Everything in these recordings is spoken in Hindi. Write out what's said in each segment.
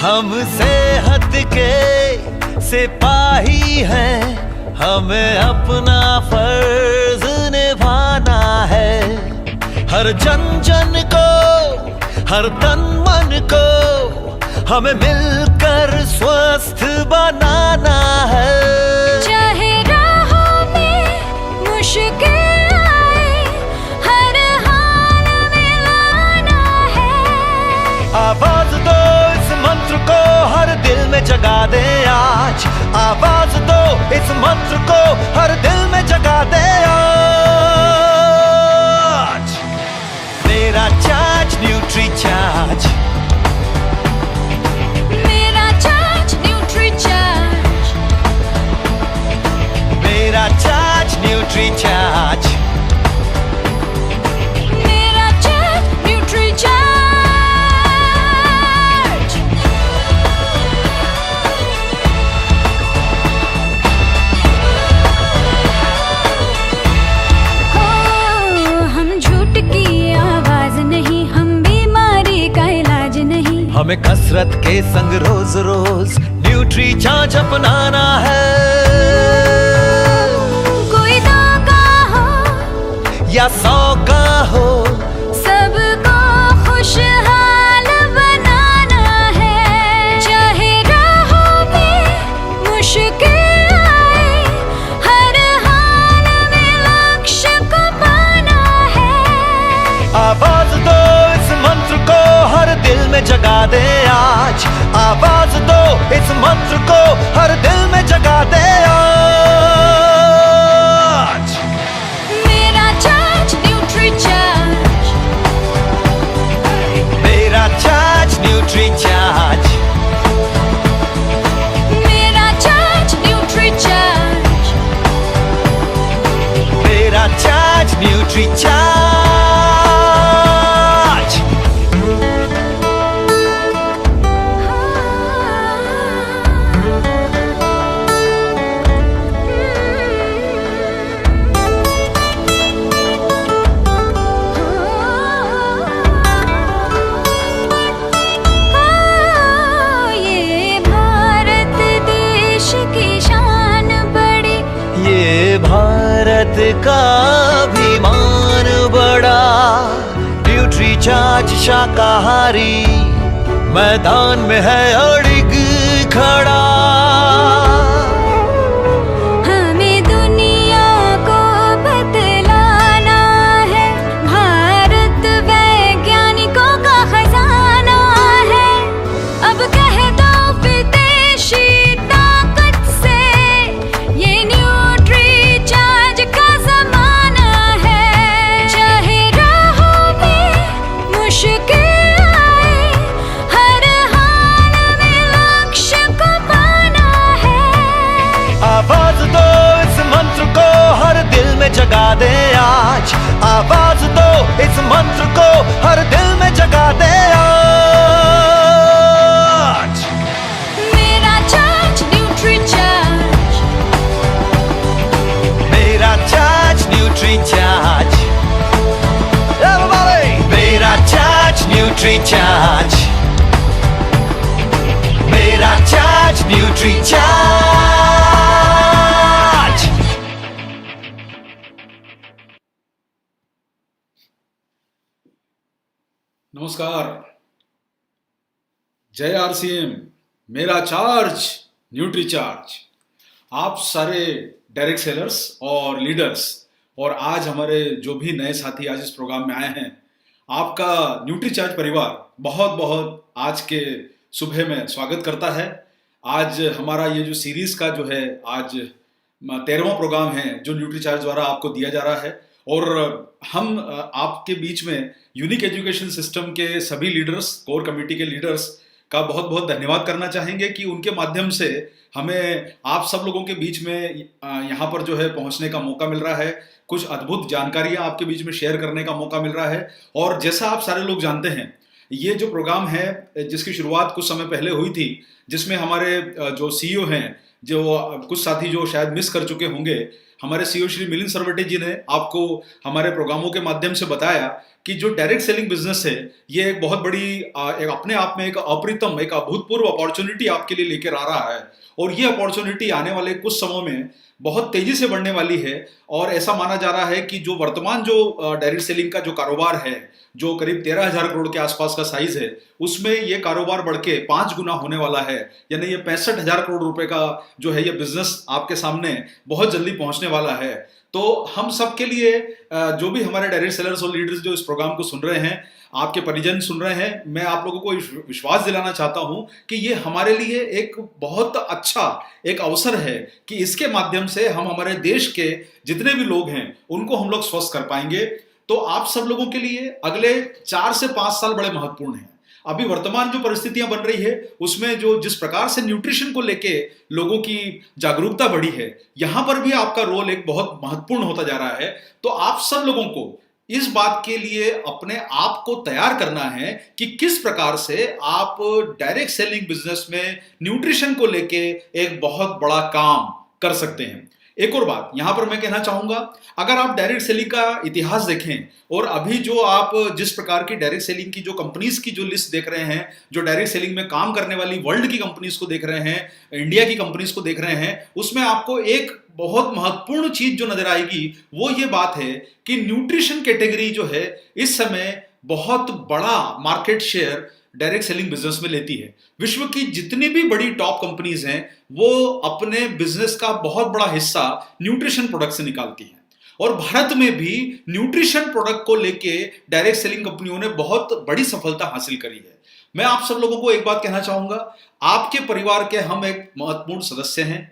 हमसे हट के सिपाही हैं, हमें अपना फर्ज निभाना है। हर जन जन को, हर तन मन को हमें मिलकर स्वस्थ बनाना है। चाहे राहों में मुश्किल आए, हर हाल में लाना है। आवाज दो इस मंत्र को, हर दिल में जगा दे आज। आवाज दो इस मंत्र को, हर दिल में जगा दे आज। मेरा चार्ज न्यूट्री चार्ज, मेरा चार्ज न्यूट्री चार्ज, मेरा चार्ज न्यूट्री चार्ज, मेरा चार्ज न्यूट्री चार्ज। हो, हम झूठ की आवाज नहीं, हम बीमारी का इलाज नहीं। हमें कसरत के संग रोज रोज न्यूट्री चार्ज अपनाना है। कोई 2 का हो या 100 का हो, सबको खुशहाल बनाना है। चाहे राहों में मुश्किल आए, हर हाल में लक्ष्य को पाना है। आवाज दो इस मंत्र को, हर दिल में जगा दे आज। आवाज दो इस मंत्र को, हर दिल में जगा दे आज। मेरा चार्ज न्यूट्री चार्ज, मेरा चार्ज न्यूट्री चार्ज, मेरा चार्ज न्यूट्री चार्ज। मेरा चार्ज न्यूट्री चार्ज। ये भारत देश की शान बड़ी, ये भारत का अभिमान बड़ा। न्यूट्री चार्ज शाकाहारी मैदान में है अड़िग खड़ा। हमें दुनिया को बतलाना है, भारत वैज्ञानिकों का खजाना है। अब कह दो विदेशी ताकत से, ये न्यूट्री चार्ज का जमाना है। चाहे राहों में मुश्किल आए, हर हाल में लक्ष्य को पाना है। आवाज दो इस मंत्र को, हर दिल में जगा दे आज। आवाज दो इस मंत्र को, हर दिल में जगा दे आज। मेरा चार्ज न्यूट्री चार्ज, मेरा चार्ज न्यूट्री चार्ज, Everybody! मेरा चार्ज न्यूट्री चार्ज, मेरा चार्ज न्यूट्री चार्ज। नमस्कार। जय आरसीएम, मेरा चार्ज न्यूट्री चार्ज। आप सारे डायरेक्ट सेलर्स और लीडर्स और आज हमारे जो भी नए साथी आज इस प्रोग्राम में आए हैं, आपका न्यूट्री चार्ज परिवार बहुत बहुत आज के सुबह में स्वागत करता है। आज हमारा ये जो सीरीज का जो है आज 13वां प्रोग्राम है जो न्यूट्री चार्ज द्वारा आपको दिया जा रहा है। और हम आपके बीच में यूनिक एजुकेशन सिस्टम के सभी लीडर्स, कोर कमेटी के लीडर्स का बहुत बहुत धन्यवाद करना चाहेंगे कि उनके माध्यम से हमें आप सब लोगों के बीच में यहाँ पर जो है पहुँचने का मौका मिल रहा है। कुछ अद्भुत जानकारियाँ आपके बीच में शेयर करने का मौका मिल रहा है। और जैसा आप सारे लोग जानते हैं, ये जो प्रोग्राम है जिसकी शुरुआत कुछ समय पहले हुई थी, जिसमें हमारे जो सीईओ हैं, जो कुछ साथी जो शायद मिस कर चुके होंगे, हमारे सीईओ श्री मिलिंद सरवटे जी ने आपको हमारे प्रोग्रामों के माध्यम से बताया कि जो डायरेक्ट सेलिंग बिजनेस है ये एक बहुत बड़ी एक अपने आप में एक अप्रितम एक अभूतपूर्व अपॉर्चुनिटी आपके लिए लेकर आ रहा है, और ये अपॉर्चुनिटी आने वाले कुछ समय में बहुत तेजी से बढ़ने वाली है। और ऐसा माना जा रहा है कि जो वर्तमान जो डायरेक्ट सेलिंग का जो कारोबार है, जो करीब 13,000 करोड़ के आसपास का साइज है, उसमें ये कारोबार बढ़ के 5 गुना होने वाला है। यानी ये 65,000 करोड़ रुपए का जो है ये बिजनेस आपके सामने बहुत जल्दी पहुंचने वाला है। तो हम सब के लिए जो भी हमारे डायरेक्ट सेलर्स और लीडर्स जो इस प्रोग्राम को सुन रहे हैं, आपके परिजन सुन रहे हैं, मैं आप लोगों को विश्वास दिलाना चाहता हूं कि ये हमारे लिए एक बहुत अच्छा एक अवसर है कि इसके माध्यम से हम हमारे देश के जितने भी लोग हैं उनको हम लोग स्वस्थ कर पाएंगे। तो आप सब लोगों के लिए अगले 4 से 5 साल बड़े महत्वपूर्ण हैं। अभी वर्तमान जो परिस्थितियां बन रही है उसमें जो जिस प्रकार से न्यूट्रिशन को लेके लोगों की जागरूकता बढ़ी है, यहां पर भी आपका रोल एक बहुत महत्वपूर्ण होता जा रहा है। तो आप सब लोगों को इस बात के लिए अपने आप को तैयार करना है कि किस प्रकार से आप डायरेक्ट सेलिंग बिजनेस में न्यूट्रिशन को लेके एक बहुत बड़ा काम कर सकते हैं। एक और बात यहां पर मैं कहना चाहूंगा, अगर आप डायरेक्ट सेलिंग का इतिहास देखें और अभी जो आप जिस प्रकार की डायरेक्ट सेलिंग की जो कंपनीज की जो लिस्ट देख रहे हैं, जो डायरेक्ट सेलिंग में काम करने वाली वर्ल्ड की कंपनीज को देख रहे हैं, इंडिया की कंपनीज को देख रहे हैं, उसमें आपको एक बहुत महत्वपूर्ण चीज जो नजर आएगी वो ये बात है कि न्यूट्रिशन कैटेगरी जो है इस समय बहुत बड़ा market share direct selling business में लेती है। विश्व की जितनी भी बड़ी टॉप कंपनीज हैं वो अपने बिजनेस का बहुत बड़ा हिस्सा न्यूट्रिशन प्रोडक्ट से निकालती हैं, और भारत में भी न्यूट्रिशन प्रोडक्ट को लेके डायरेक्ट सेलिंग कंपनियों ने बहुत बड़ी सफलता हासिल करी है। मैं आप सब लोगों को एक बात कहना चाहूंगा, आपके परिवार के हम एक महत्वपूर्ण सदस्य हैं।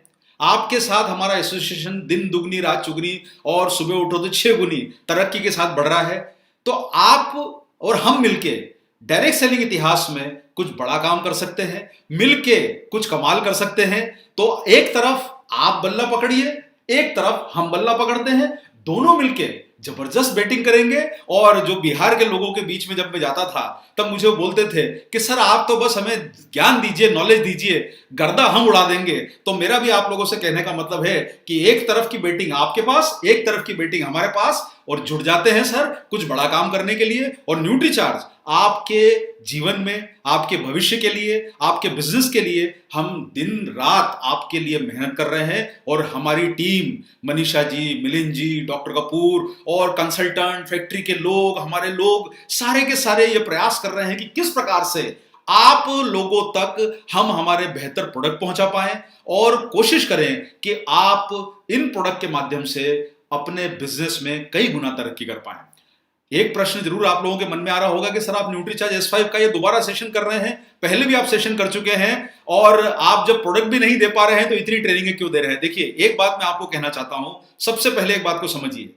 आपके साथ हमारा एसोसिएशन दिन दुगनी रात चुगनी और सुबह उठो तो 6 गुनी तरक्की के साथ बढ़ रहा है। तो आप और हम मिलके डायरेक्ट सेलिंग इतिहास में कुछ बड़ा काम कर सकते हैं, मिलके कुछ कमाल कर सकते हैं। तो एक तरफ आप बल्ला पकड़िए, एक तरफ हम बल्ला पकड़ते हैं, दोनों मिलके जबरदस्त बैटिंग करेंगे। और जो बिहार के लोगों के बीच में जब मैं जाता था तब मुझे वो बोलते थे कि सर आप तो बस हमें ज्ञान दीजिए, नॉलेज दीजिए, गर्दा हम उड़ा देंगे। तो मेरा भी आप लोगों से कहने का मतलब है कि एक तरफ की बैटिंग आपके पास, एक तरफ की बैटिंग हमारे पास, और जुट जाते हैं सर कुछ बड़ा काम करने के लिए। और न्यूट्रीचार्ज आपके जीवन में, आपके भविष्य के लिए, आपके बिजनेस के लिए हम दिन रात आपके लिए मेहनत कर रहे हैं। और हमारी टीम मनीषा जी, मिलिंद जी, डॉक्टर कपूर और कंसल्टेंट, फैक्ट्री के लोग, हमारे लोग सारे के सारे ये प्रयास कर रहे हैं कि किस प्रकार से आप लोगों तक हम हमारे बेहतर प्रोडक्ट पहुंचा पाएं, और कोशिश करें कि आप इन प्रोडक्ट के माध्यम से अपने बिजनेस में कई गुना तरक्की कर पाएं। एक प्रश्न जरूर आप लोगों के मन में आ रहा होगा कि सर आप न्यूट्रीचार्ज S5 का ये दोबारा सेशन कर रहे हैं, पहले भी आप सेशन कर चुके हैं और आप जब प्रोडक्ट भी नहीं दे पा रहे हैं तो इतनी ट्रेनिंग क्यों दे रहे हैं। देखिए एक बात मैं आपको कहना चाहता हूं, सबसे पहले एक बात को समझिए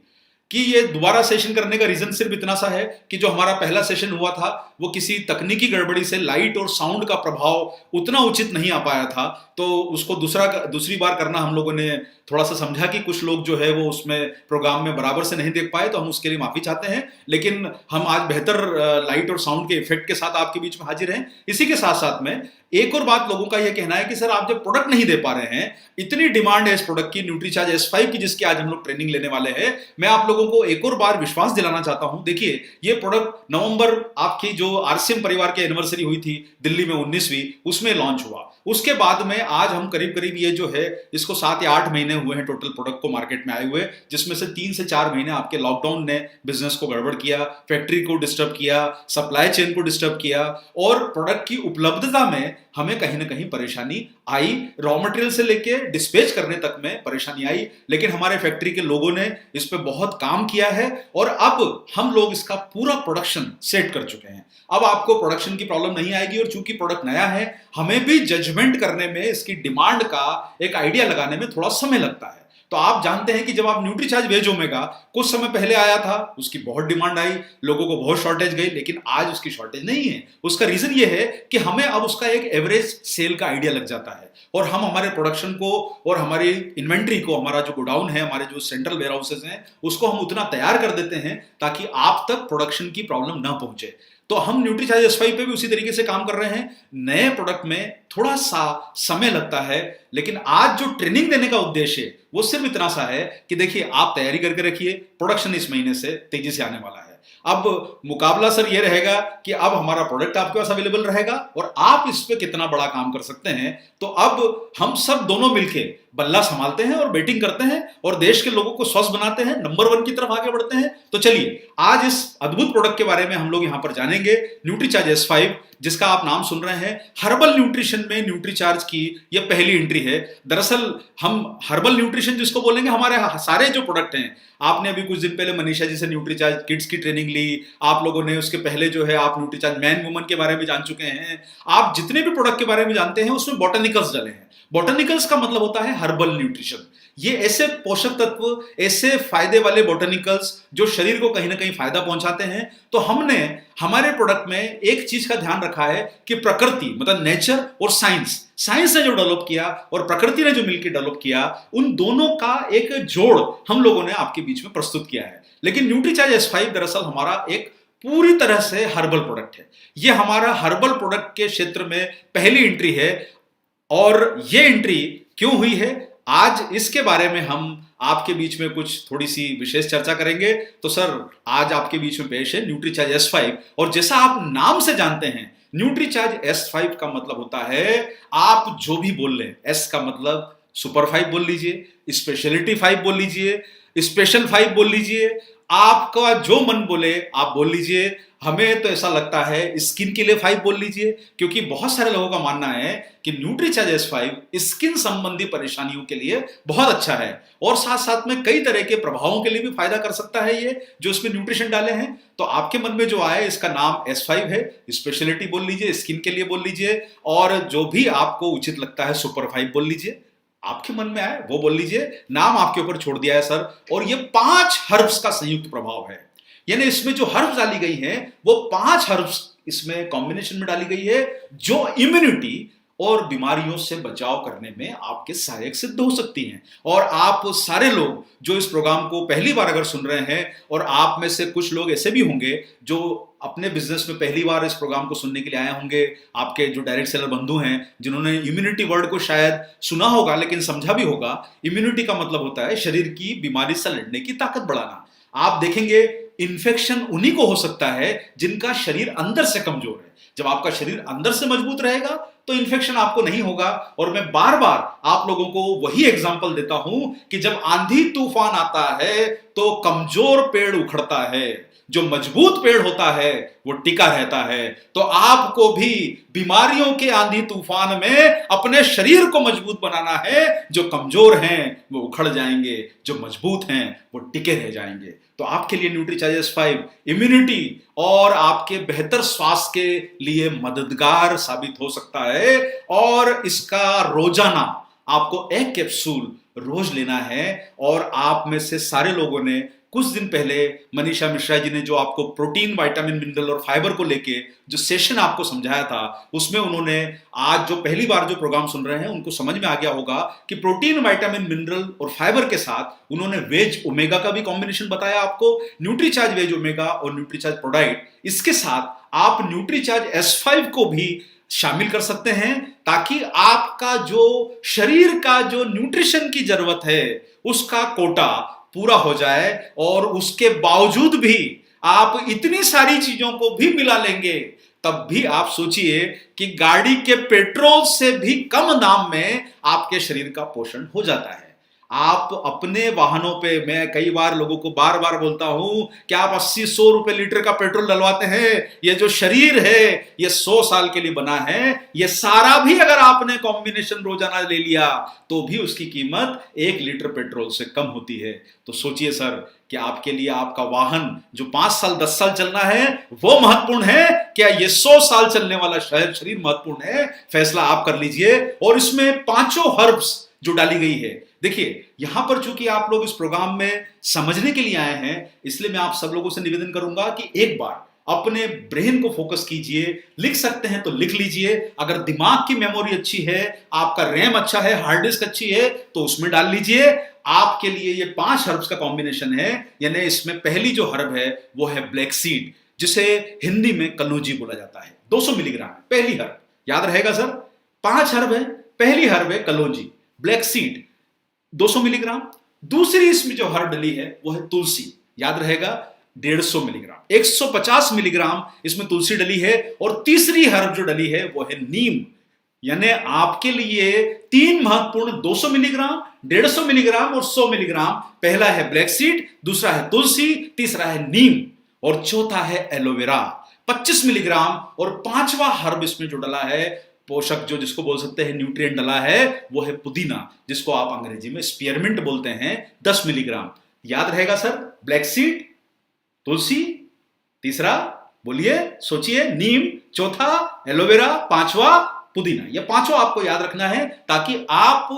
कि ये दोबारा सेशन करने का रीजन सिर्फ इतना सा है कि जो हमारा पहला सेशन हुआ था वो किसी तकनीकी गड़बड़ी से लाइट और साउंड का प्रभाव उतना उचित नहीं आ पाया था, तो उसको दूसरी बार करना हम लोगों ने थोड़ा सा समझा कि कुछ लोग जो है वो उसमें प्रोग्राम में बराबर से नहीं देख पाए, तो हम उसके लिए माफी चाहते हैं। लेकिन हम आज बेहतर लाइट और साउंड के इफेक्ट के साथ आपके बीच में हाजिर हैं। इसी के साथ साथ में एक और बात लोगों का यह कहना है कि सर आप जब प्रोडक्ट नहीं दे पा रहे हैं, इतनी डिमांड है इस प्रोडक्ट की न्यूट्रीचार्ज S5 की जिसकी आज हम लोग ट्रेनिंग लेने वाले हैं, मैं आप लोगों को एक और बार विश्वास दिलाना चाहता हूं। देखिए ये प्रोडक्ट नवंबर आपकी जो RCM परिवार की एनिवर्सरी हुई थी दिल्ली में 19वीं, उसमें लॉन्च हुआ। उसके बाद में आज हम करीब करीब ये जो है इसको 7 या 8 महीने हुए हैं टोटल प्रोडक्ट को मार्केट में आए हुए, जिसमें से 3 से 4 महीने आपके लॉकडाउन ने बिजनेस को गड़बड़ किया, फैक्ट्री को डिस्टर्ब किया, सप्लाई चेन को डिस्टर्ब किया, और प्रोडक्ट की उपलब्धता में हमें कहीं ना कहीं परेशानी आई, रॉ मटेरियल से लेके डिस्पैच करने तक में परेशानी आई। लेकिन हमारे फैक्ट्री के लोगों ने इस पे बहुत काम किया है और अब हम लोग इसका पूरा प्रोडक्शन सेट कर चुके हैं। अब आपको प्रोडक्शन की प्रॉब्लम नहीं आएगी, और चूंकि प्रोडक्ट नया है हमें भी जजमेंट करने में, इसकी डिमांड का एक आइडिया लगाने में थोड़ा समय लगता है। तो आप जानते हैं कि जब आप न्यूट्रीचार्ज वेज ओमेगा कुछ समय पहले आया था, उसकी बहुत डिमांड आई, लोगों को बहुत शॉर्टेज गई, लेकिन आज उसकी शॉर्टेज नहीं है। उसका रीजन ये है कि हमें अब उसका एक एवरेज सेल का आइडिया लग जाता है, और हम हमारे प्रोडक्शन को और हमारी इन्वेंट्री को, हमारा जो गोडाउन है, हमारे जो सेंट्रल वेयर हाउसेज हैं, उसको हम उतना तैयार कर देते हैं ताकि आप तक प्रोडक्शन की प्रॉब्लम ना पहुंचे। तो हम न्यूट्रीचार्ज S5 पे भी उसी तरीके से काम कर रहे हैं। नए प्रोडक्ट में थोड़ा सा समय लगता है, लेकिन आज जो ट्रेनिंग देने का उद्देश्य है वो सिर्फ इतना सा है कि देखिए आप तैयारी करके रखिए, प्रोडक्शन इस महीने से तेजी से आने वाला है। अब मुकाबला सर ये रहेगा कि अब हमारा प्रोडक्ट आपके पास अवेलेबल रहेगा और आप इस पे कितना बड़ा काम कर सकते हैं। तो अब हम सब दोनों मिलके बल्ला संभालते हैं और बैटिंग करते हैं और देश के लोगों को स्वस्थ बनाते हैं, नंबर 1 की तरफ आगे बढ़ते हैं। तो चलिए आज इस अद्भुत प्रोडक्ट के बारे में हम लोग यहां पर जानेंगे, न्यूट्रीचार्ज S5, जिसका आप नाम सुन रहे हैं। हर्बल न्यूट्रिशन में न्यूट्रीचार्ज की यह पहली एंट्री है। दरअसल हम हर्बल न्यूट्रिशन जिसको बोलेंगे, हमारे सारे जो प्रोडक्ट हैं, आपने अभी कुछ दिन पहले मनीषा जी से न्यूट्रीचार्ज किड्स की ट्रेनिंग ली, आप लोगों ने उसके पहले जो है आप न्यूट्रीचार्ज मैन वुमन के बारे में जान चुके हैं। आप जितने भी प्रोडक्ट के बारे में जानते हैं उसमें बॉटनिकल्स डले हैं। बॉटनिकल्स का मतलब होता है हर्बल न्यूट्रिशन। ये ऐसे पोषक तत्व, ऐसे फायदे वाले बॉटनिकल्स जो शरीर को कहीं ना कहीं फायदा पहुंचाते हैं। तो हमने हमारे प्रोडक्ट में एक चीज का ध्यान रखा है कि प्रकृति मतलब नेचर और साइंस ने जो डेवलप किया और प्रकृति ने जो मिलकर डेवलप किया, उन दोनों का एक जोड़ हम लोगों ने आपके बीच में प्रस्तुत किया है। लेकिन न्यूट्रीचार्ज S5 दरअसल हमारा एक पूरी तरह से हर्बल प्रोडक्ट है। यह हमारा हर्बल प्रोडक्ट के क्षेत्र में पहली एंट्री है। और यह एंट्री क्यों हुई है, आज इसके बारे में हम आपके बीच में कुछ थोड़ी सी विशेष चर्चा करेंगे। तो सर आज आपके बीच में पेश है न्यूट्रीचार्ज S5। और जैसा आप नाम से जानते हैं, न्यूट्रीचार्ज S5 का मतलब होता है, आप जो भी बोल लें, S का मतलब सुपर 5 बोल लीजिए, स्पेशलिटी 5 बोल लीजिए, स्पेशल 5 बोल लीजिए, आपका जो मन बोले आप बोल लीजिए। हमें तो ऐसा लगता है स्किन के लिए 5 बोल लीजिए, क्योंकि बहुत सारे लोगों का मानना है कि न्यूट्रीचार्ज S5 स्किन संबंधी परेशानियों के लिए बहुत अच्छा है और साथ साथ में कई तरह के प्रभावों के लिए भी फायदा कर सकता है ये जो इसमें न्यूट्रिशन डाले हैं। तो आपके मन में जो आए, इसका नाम S5 है, स्पेशलिटी बोल लीजिए, स्किन के लिए बोल लीजिए, और जो भी आपको उचित लगता है सुपर 5 बोल लीजिए, आपके मन में आए वो बोल लीजिए। नाम आपके ऊपर छोड़ दिया है सर। और ये 5 हर्ब्स का संयुक्त प्रभाव है, यानी इसमें जो हर्ब्स डाली गई हैं वो 5 हर्ब्स इसमें कॉम्बिनेशन में डाली गई है, जो इम्यूनिटी और बीमारियों से बचाव करने में आपके सहायक सिद्ध हो सकती हैं। और आप सारे लोग जो इस प्रोग्राम को पहली बार अगर सुन रहे हैं, और आप में से कुछ लोग ऐसे भी होंगे जो अपने बिजनेस में पहली बार इस प्रोग्राम को सुनने के लिए आए होंगे, आपके जो डायरेक्ट सेलर बंधु हैं जिन्होंने इम्यूनिटी वर्ड को शायद सुना होगा लेकिन समझा भी होगा। इम्यूनिटी का मतलब होता है शरीर की बीमारी से लड़ने की ताकत बढ़ाना। आप देखेंगे इन्फेक्शन उन्हीं को हो सकता है जिनका शरीर अंदर से कमजोर है। जब आपका शरीर अंदर से मजबूत रहेगा तो इन्फेक्शन आपको नहीं होगा। और मैं बार बार आप लोगों को वही एग्जांपल देता हूं कि जब आंधी तूफान आता है तो कमजोर पेड़ उखड़ता है, जो मजबूत पेड़ होता है वो टिका रहता है। तो आपको भी बीमारियों के आंधी तूफान में अपने शरीर को मजबूत बनाना है। जो कमजोर हैं वो उखड़ जाएंगे, जो मजबूत हैं वो टिके रह जाएंगे। तो आपके लिए न्यूट्रीचार्ज S5 इम्यूनिटी और आपके बेहतर स्वास्थ्य के लिए मददगार साबित हो सकता है। और इसका रोजाना आपको एक कैप्सूल रोज लेना है। और आप में से सारे लोगों ने कुछ दिन पहले मनीषा मिश्रा जी ने जो आपको प्रोटीन, विटामिन, मिनरल और फाइबर को लेके जो सेशन आपको समझाया था, उसमें उन्होंने आज जो पहली बार जो प्रोग्राम सुन रहे हैं उनको समझ में आ गया होगा कि प्रोटीन, विटामिन, मिनरल और फाइबर के साथ उन्होंने वेज ओमेगा का भी कॉम्बिनेशन बताया आपको। न्यूट्रीचार्ज वेज ओमेगा और न्यूट्रीचार्ज प्रोडाइट, इसके साथ आप न्यूट्रीचार्ज S5 को भी शामिल कर सकते हैं, ताकि आपका जो शरीर का जो न्यूट्रिशन की जरूरत है उसका कोटा पूरा हो जाए। और उसके बावजूद भी आप इतनी सारी चीजों को भी मिला लेंगे, तब भी आप सोचिए कि गाड़ी के पेट्रोल से भी कम दाम में आपके शरीर का पोषण हो जाता है। आप अपने वाहनों पे, मैं कई बार लोगों को बार बार बोलता हूं कि आप 80-100 रुपए लीटर का पेट्रोल डलवाते हैं। ये जो शरीर है ये 100 साल के लिए बना है। ये सारा भी अगर आपने कॉम्बिनेशन रोजाना ले लिया तो भी उसकी कीमत 1 लीटर पेट्रोल से कम होती है। तो सोचिए सर कि आपके लिए आपका वाहन जो 5 साल 10 साल चलना है वो महत्वपूर्ण है, क्या ये 100 साल चलने वाला शरीर महत्वपूर्ण है? फैसला आप कर लीजिए। और इसमें 5 हर्ब्स जो डाली गई है, देखिए यहां पर चूंकि आप लोग इस प्रोग्राम में समझने के लिए आए हैं, इसलिए मैं आप सब लोगों से निवेदन करूंगा कि एक बार अपने ब्रेन को फोकस कीजिए। लिख सकते हैं तो लिख लीजिए। अगर दिमाग की मेमोरी अच्छी है, आपका रैम अच्छा है, हार्ड डिस्क अच्छी है, तो उसमें डाल लीजिए। आपके लिए ये 5 हर्ब्स का कॉम्बिनेशन है। यानी इसमें पहली जो हर्ब है वो है ब्लैक सीड। जिसे हिंदी में कलौंजी बोला जाता है। 200 मिलीग्राम पहली हर्ब, याद रहेगा सर। 5 हर्ब है, पहली हर्ब है कलौंजी, ब्लैक सीड 200 मिलीग्राम। दूसरी इसमें जो हर्ब डली है वो है तुलसी, याद रहेगा 150 मिलीग्राम। 150 मिलीग्राम इसमें तुलसी डली है। और तीसरी हर्ब जो डली है वो है नीम। यानी आपके लिए 3 महत्वपूर्ण 200 मिलीग्राम, 150 मिलीग्राम और 100 मिलीग्राम। पहला है ब्लैक सीड, दूसरा है तुलसी, तीसरा है नीम और चौथा है एलोवेरा 25 मिलीग्राम। और पांचवा हर्ब इसमें जो डला है, पोषक जो जिसको बोल सकते हैं न्यूट्रिएंट डला है, वो है पुदीना, जिसको आप अंग्रेजी में स्पीयरमिंट बोलते हैं, 10 मिलीग्राम। याद रहेगा सर, ब्लैक सीड, तुलसी, तीसरा बोलिए सोचिए नीम, चौथा एलोवेरा, पांचवा पुदीना। ये पांचों आपको याद रखना है ताकि आप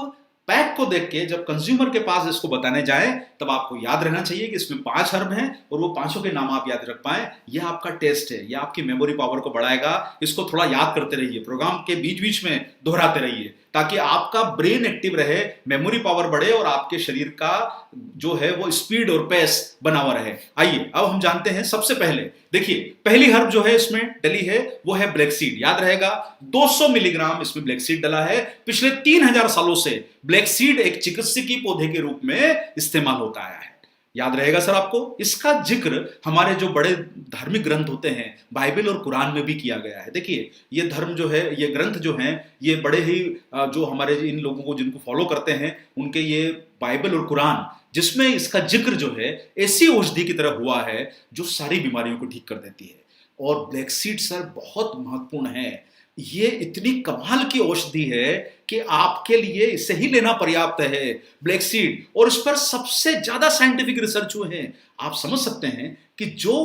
पैक को देख के जब कंज्यूमर के पास इसको बताने जाएं तब आपको याद रहना चाहिए कि इसमें 5 हर्ब हैं और वो पांचों के नाम आप याद रख पाएं। यह आपका टेस्ट है, यह आपकी मेमोरी पावर को बढ़ाएगा। इसको थोड़ा याद करते रहिए, प्रोग्राम के बीच बीच में दोहराते रहिए ताकि आपका ब्रेन एक्टिव रहे, मेमोरी पावर बढ़े और आपके शरीर का जो है वो स्पीड और पेस बना हुआ रहे। आइए अब हम जानते हैं। सबसे पहले देखिए, पहली हर्ब जो है इसमें डली है वो है ब्लैक सीड। याद रहेगा 200 मिलीग्राम इसमें ब्लैक सीड डला है। पिछले 3000 सालों से ब्लैक सीड एक चिकित्सकीय पौधे के रूप में इस्तेमाल होता आया है। याद रहेगा सर आपको। इसका जिक्र हमारे जो बड़े धार्मिक ग्रंथ होते हैं बाइबल और कुरान में भी किया गया है। देखिए ये धर्म जो है, ये ग्रंथ जो हैं, ये बड़े ही जो हमारे इन लोगों को जिनको फॉलो करते हैं उनके ये बाइबल और कुरान, जिसमें इसका जिक्र जो है ऐसी औषधि की तरह हुआ है जो सारी बीमारियों को ठीक कर देती है। और ब्लैक सीड सर बहुत महत्वपूर्ण है। ये इतनी कमाल की औषधि है कि आपके लिए इसे ही लेना पर्याप्त है, ब्लैक सीड। और इस पर सबसे ज्यादा साइंटिफिक रिसर्च हुए हैं। आप समझ सकते हैं कि जो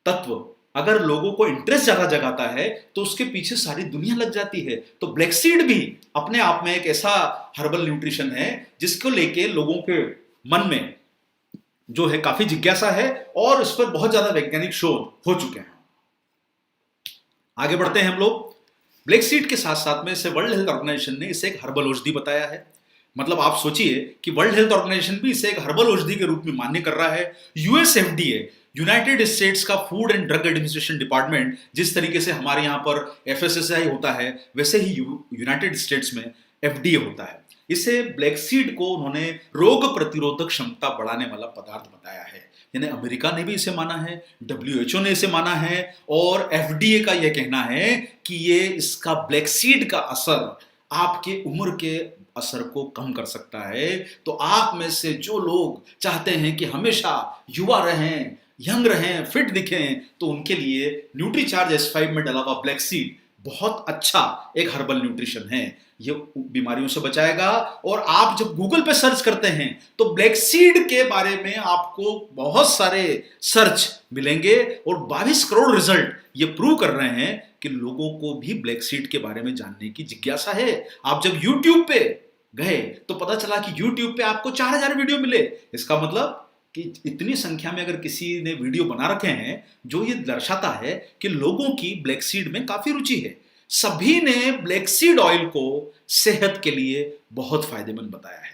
तत्व अगर लोगों को इंटरेस्ट ज्यादा जगाता है तो उसके पीछे सारी दुनिया लग जाती है। तो ब्लैक सीड भी अपने आप में एक ऐसा हर्बल न्यूट्रिशन है जिसको लेके लोगों के मन में जो है काफी जिज्ञासा है और इस पर बहुत ज्यादा वैज्ञानिक शोध हो चुके हैं। आगे बढ़ते हैं हम लोग। ब्लैक सीड के साथ साथ में इसे वर्ल्ड हेल्थ ऑर्गेनाइजेशन ने इसे एक हर्बल औषधि बताया है। मतलब आप सोचिए कि वर्ल्ड हेल्थ ऑर्गेनाइजेशन भी इसे एक हर्बल औषधि के रूप में मान्य कर रहा है। यूएस एफडीए, यूनाइटेड स्टेट्स का food and drug administration department, जिस तरीके से हमारे यहाँ पर एफएसएसआई होता है वैसे ही यूनाइटेड स्टेट्स में एफडीए होता है। इसे ब्लैक सीड को उन्होंने रोग प्रतिरोधक क्षमता बढ़ाने वाला पदार्थ बताया है। यानी अमेरिका ने भी इसे माना है, WHO ने इसे माना है और एफडीए का यह कहना है कि ये इसका ब्लैक सीड का असर आपके उम्र के असर को कम कर सकता है। तो आप में से जो लोग चाहते हैं कि हमेशा युवा रहें, यंग रहें, फिट दिखें, तो उनके लिए न्यूट्रीचार्ज S5 में डला हुआ ब्लैक सीड बहुत अच्छा एक हर्बल न्यूट्रिशन है। ये बीमारियों से बचाएगा। और आप जब गूगल पे सर्च करते हैं तो ब्लैक सीड के बारे में आपको बहुत सारे सर्च मिलेंगे और 22 करोड़ रिजल्ट ये प्रूव कर रहे हैं कि लोगों को भी ब्लैक सीड के बारे में जानने की जिज्ञासा है। आप जब YouTube पे गए तो पता चला कि YouTube पे आपको 4000 वीडियो मिले। इसका मतलब कि इतनी संख्या में अगर किसी ने वीडियो बना रखे हैं जो ये दर्शाता है कि लोगों की ब्लैक सीड में काफी रुचि है। सभी ने ब्लैक सीड ऑयल को सेहत के लिए बहुत फायदेमंद बताया है।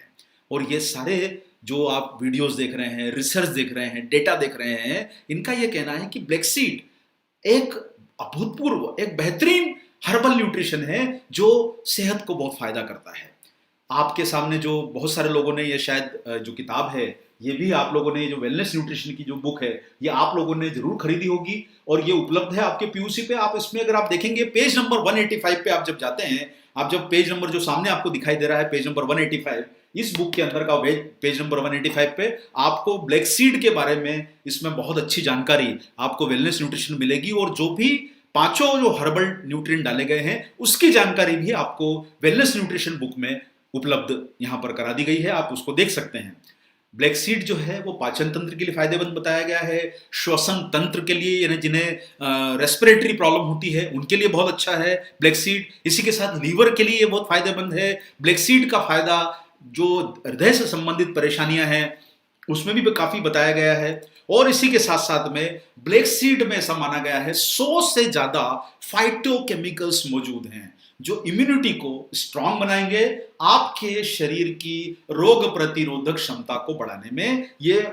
और ये सारे जो आप वीडियोस देख रहे हैं, रिसर्च देख रहे हैं, डेटा देख रहे हैं, इनका यह कहना है कि ब्लैक सीड एक अभूतपूर्व, एक बेहतरीन हर्बल न्यूट्रिशन है जो सेहत को बहुत फायदा करता है। आपके सामने जो बहुत सारे लोगों ने ये शायद जो किताब है, ये भी आप लोगों ने, जो वेलनेस न्यूट्रिशन की जो बुक है, ये आप लोगों ने जरूर खरीदी होगी और ये उपलब्ध है आपके पीयूसी पे। आप इसमें अगर आप देखेंगे पेज नंबर 185 पे आप जब जाते हैं, आप जब पेज नंबर जो सामने आपको दिखाई दे रहा है पेज नंबर 185, इस बुक के अंदर का पेज नंबर 185 पे आपको ब्लैक सीड के बारे में इसमें बहुत अच्छी जानकारी आपको वेलनेस न्यूट्रिशन मिलेगी। और जो भी पांचों जो हर्बल न्यूट्रिएंट डाले गए हैं उसकी जानकारी भी आपको वेलनेस न्यूट्रिशन बुक में उपलब्ध यहाँ पर करा दी गई है, आप उसको देख सकते हैं। ब्लैक सीड जो है वो पाचन तंत्र के लिए फायदेमंद बताया गया है, श्वसन तंत्र के लिए, यानी जिन्हें रेस्पिरेटरी प्रॉब्लम होती है उनके लिए बहुत अच्छा है ब्लैक सीड। इसी के साथ लीवर के लिए ये बहुत फायदेमंद है। ब्लैक सीड का फायदा जो हृदय से संबंधित परेशानियां हैं उसमें भी काफी बताया गया है। और इसी के साथ साथ में ब्लैक सीड में ऐसा माना गया है 100 से ज्यादा फाइटोकेमिकल्स मौजूद हैं जो इम्यूनिटी को स्ट्रांग बनाएंगे, आपके शरीर की रोग प्रतिरोधक क्षमता को बढ़ाने में ये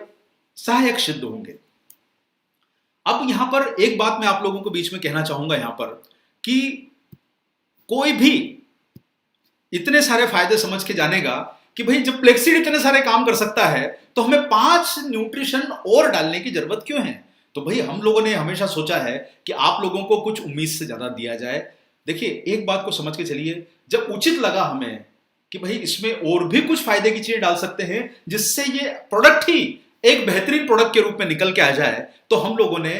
सहायक सिद्ध होंगे। अब यहां पर एक बात मैं आप लोगों को बीच में कहना चाहूंगा यहां पर कि कोई भी इतने सारे फायदे समझ के जानेगा कि भाई जब फ्लेक्सीड इतने सारे काम कर सकता है तो हमें 5 न्यूट्रिशन और डालने की जरूरत क्यों है। तो भाई हम लोगों ने हमेशा सोचा है कि आप लोगों को कुछ उम्मीद से ज्यादा दिया जाए। देखिए एक बात को समझ के चलिए, जब उचित लगा हमें कि भाई इसमें और भी कुछ फायदे की चीजें डाल सकते हैं जिससे ये प्रोडक्ट ही एक बेहतरीन प्रोडक्ट के रूप में निकल के आ जाए, तो हम लोगों ने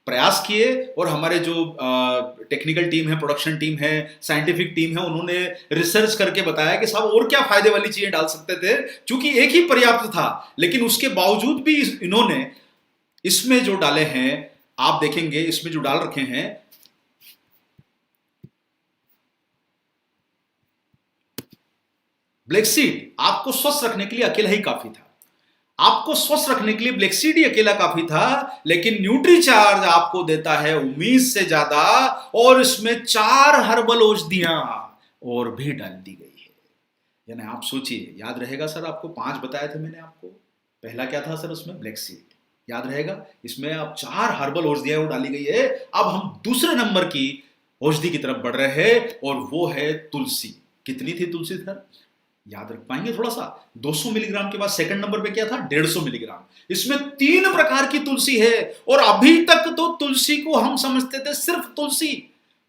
प्रयास किए और हमारे जो टेक्निकल टीम है, प्रोडक्शन टीम है, साइंटिफिक टीम है, उन्होंने रिसर्च करके बताया कि साहब और क्या फायदे वाली चीजें डाल सकते थे, क्योंकि एक ही पर्याप्त था। लेकिन उसके बावजूद भी इन्होंने इसमें जो डाले हैं, आप देखेंगे इसमें जो डाल रखे हैं, ब्लैक सीड आपको स्वस्थ रखने के लिए अकेला ही काफी था। आपको स्वस्थ रखने के लिए ब्लैक सीड ही अकेला काफी था, लेकिन न्यूट्रीचार्ज आपको देता है उम्मीद से ज्यादा, और इसमें 4 हर्बल औषधियां और भी डाल दी गई है। यानी आप सोचिए, याद रहेगा सर आपको 5 बताए थे मैंने आपको, पहला क्या था सर उसमें, ब्लैक सीड, याद रहेगा। इसमें अब 4 हर्बल औषधियां डाली गई है। अब हम दूसरे नंबर की औषधि की तरफ बढ़ रहे हैं और वो है तुलसी। कितनी थी तुलसी सर, याद रख पाएंगे थोड़ा सा, 200 मिलीग्राम के बाद सेकंड नंबर पे क्या था, 150 मिलीग्राम। इसमें 3 प्रकार की तुलसी है, और अभी तक तो तुलसी को हम समझते थे सिर्फ तुलसी।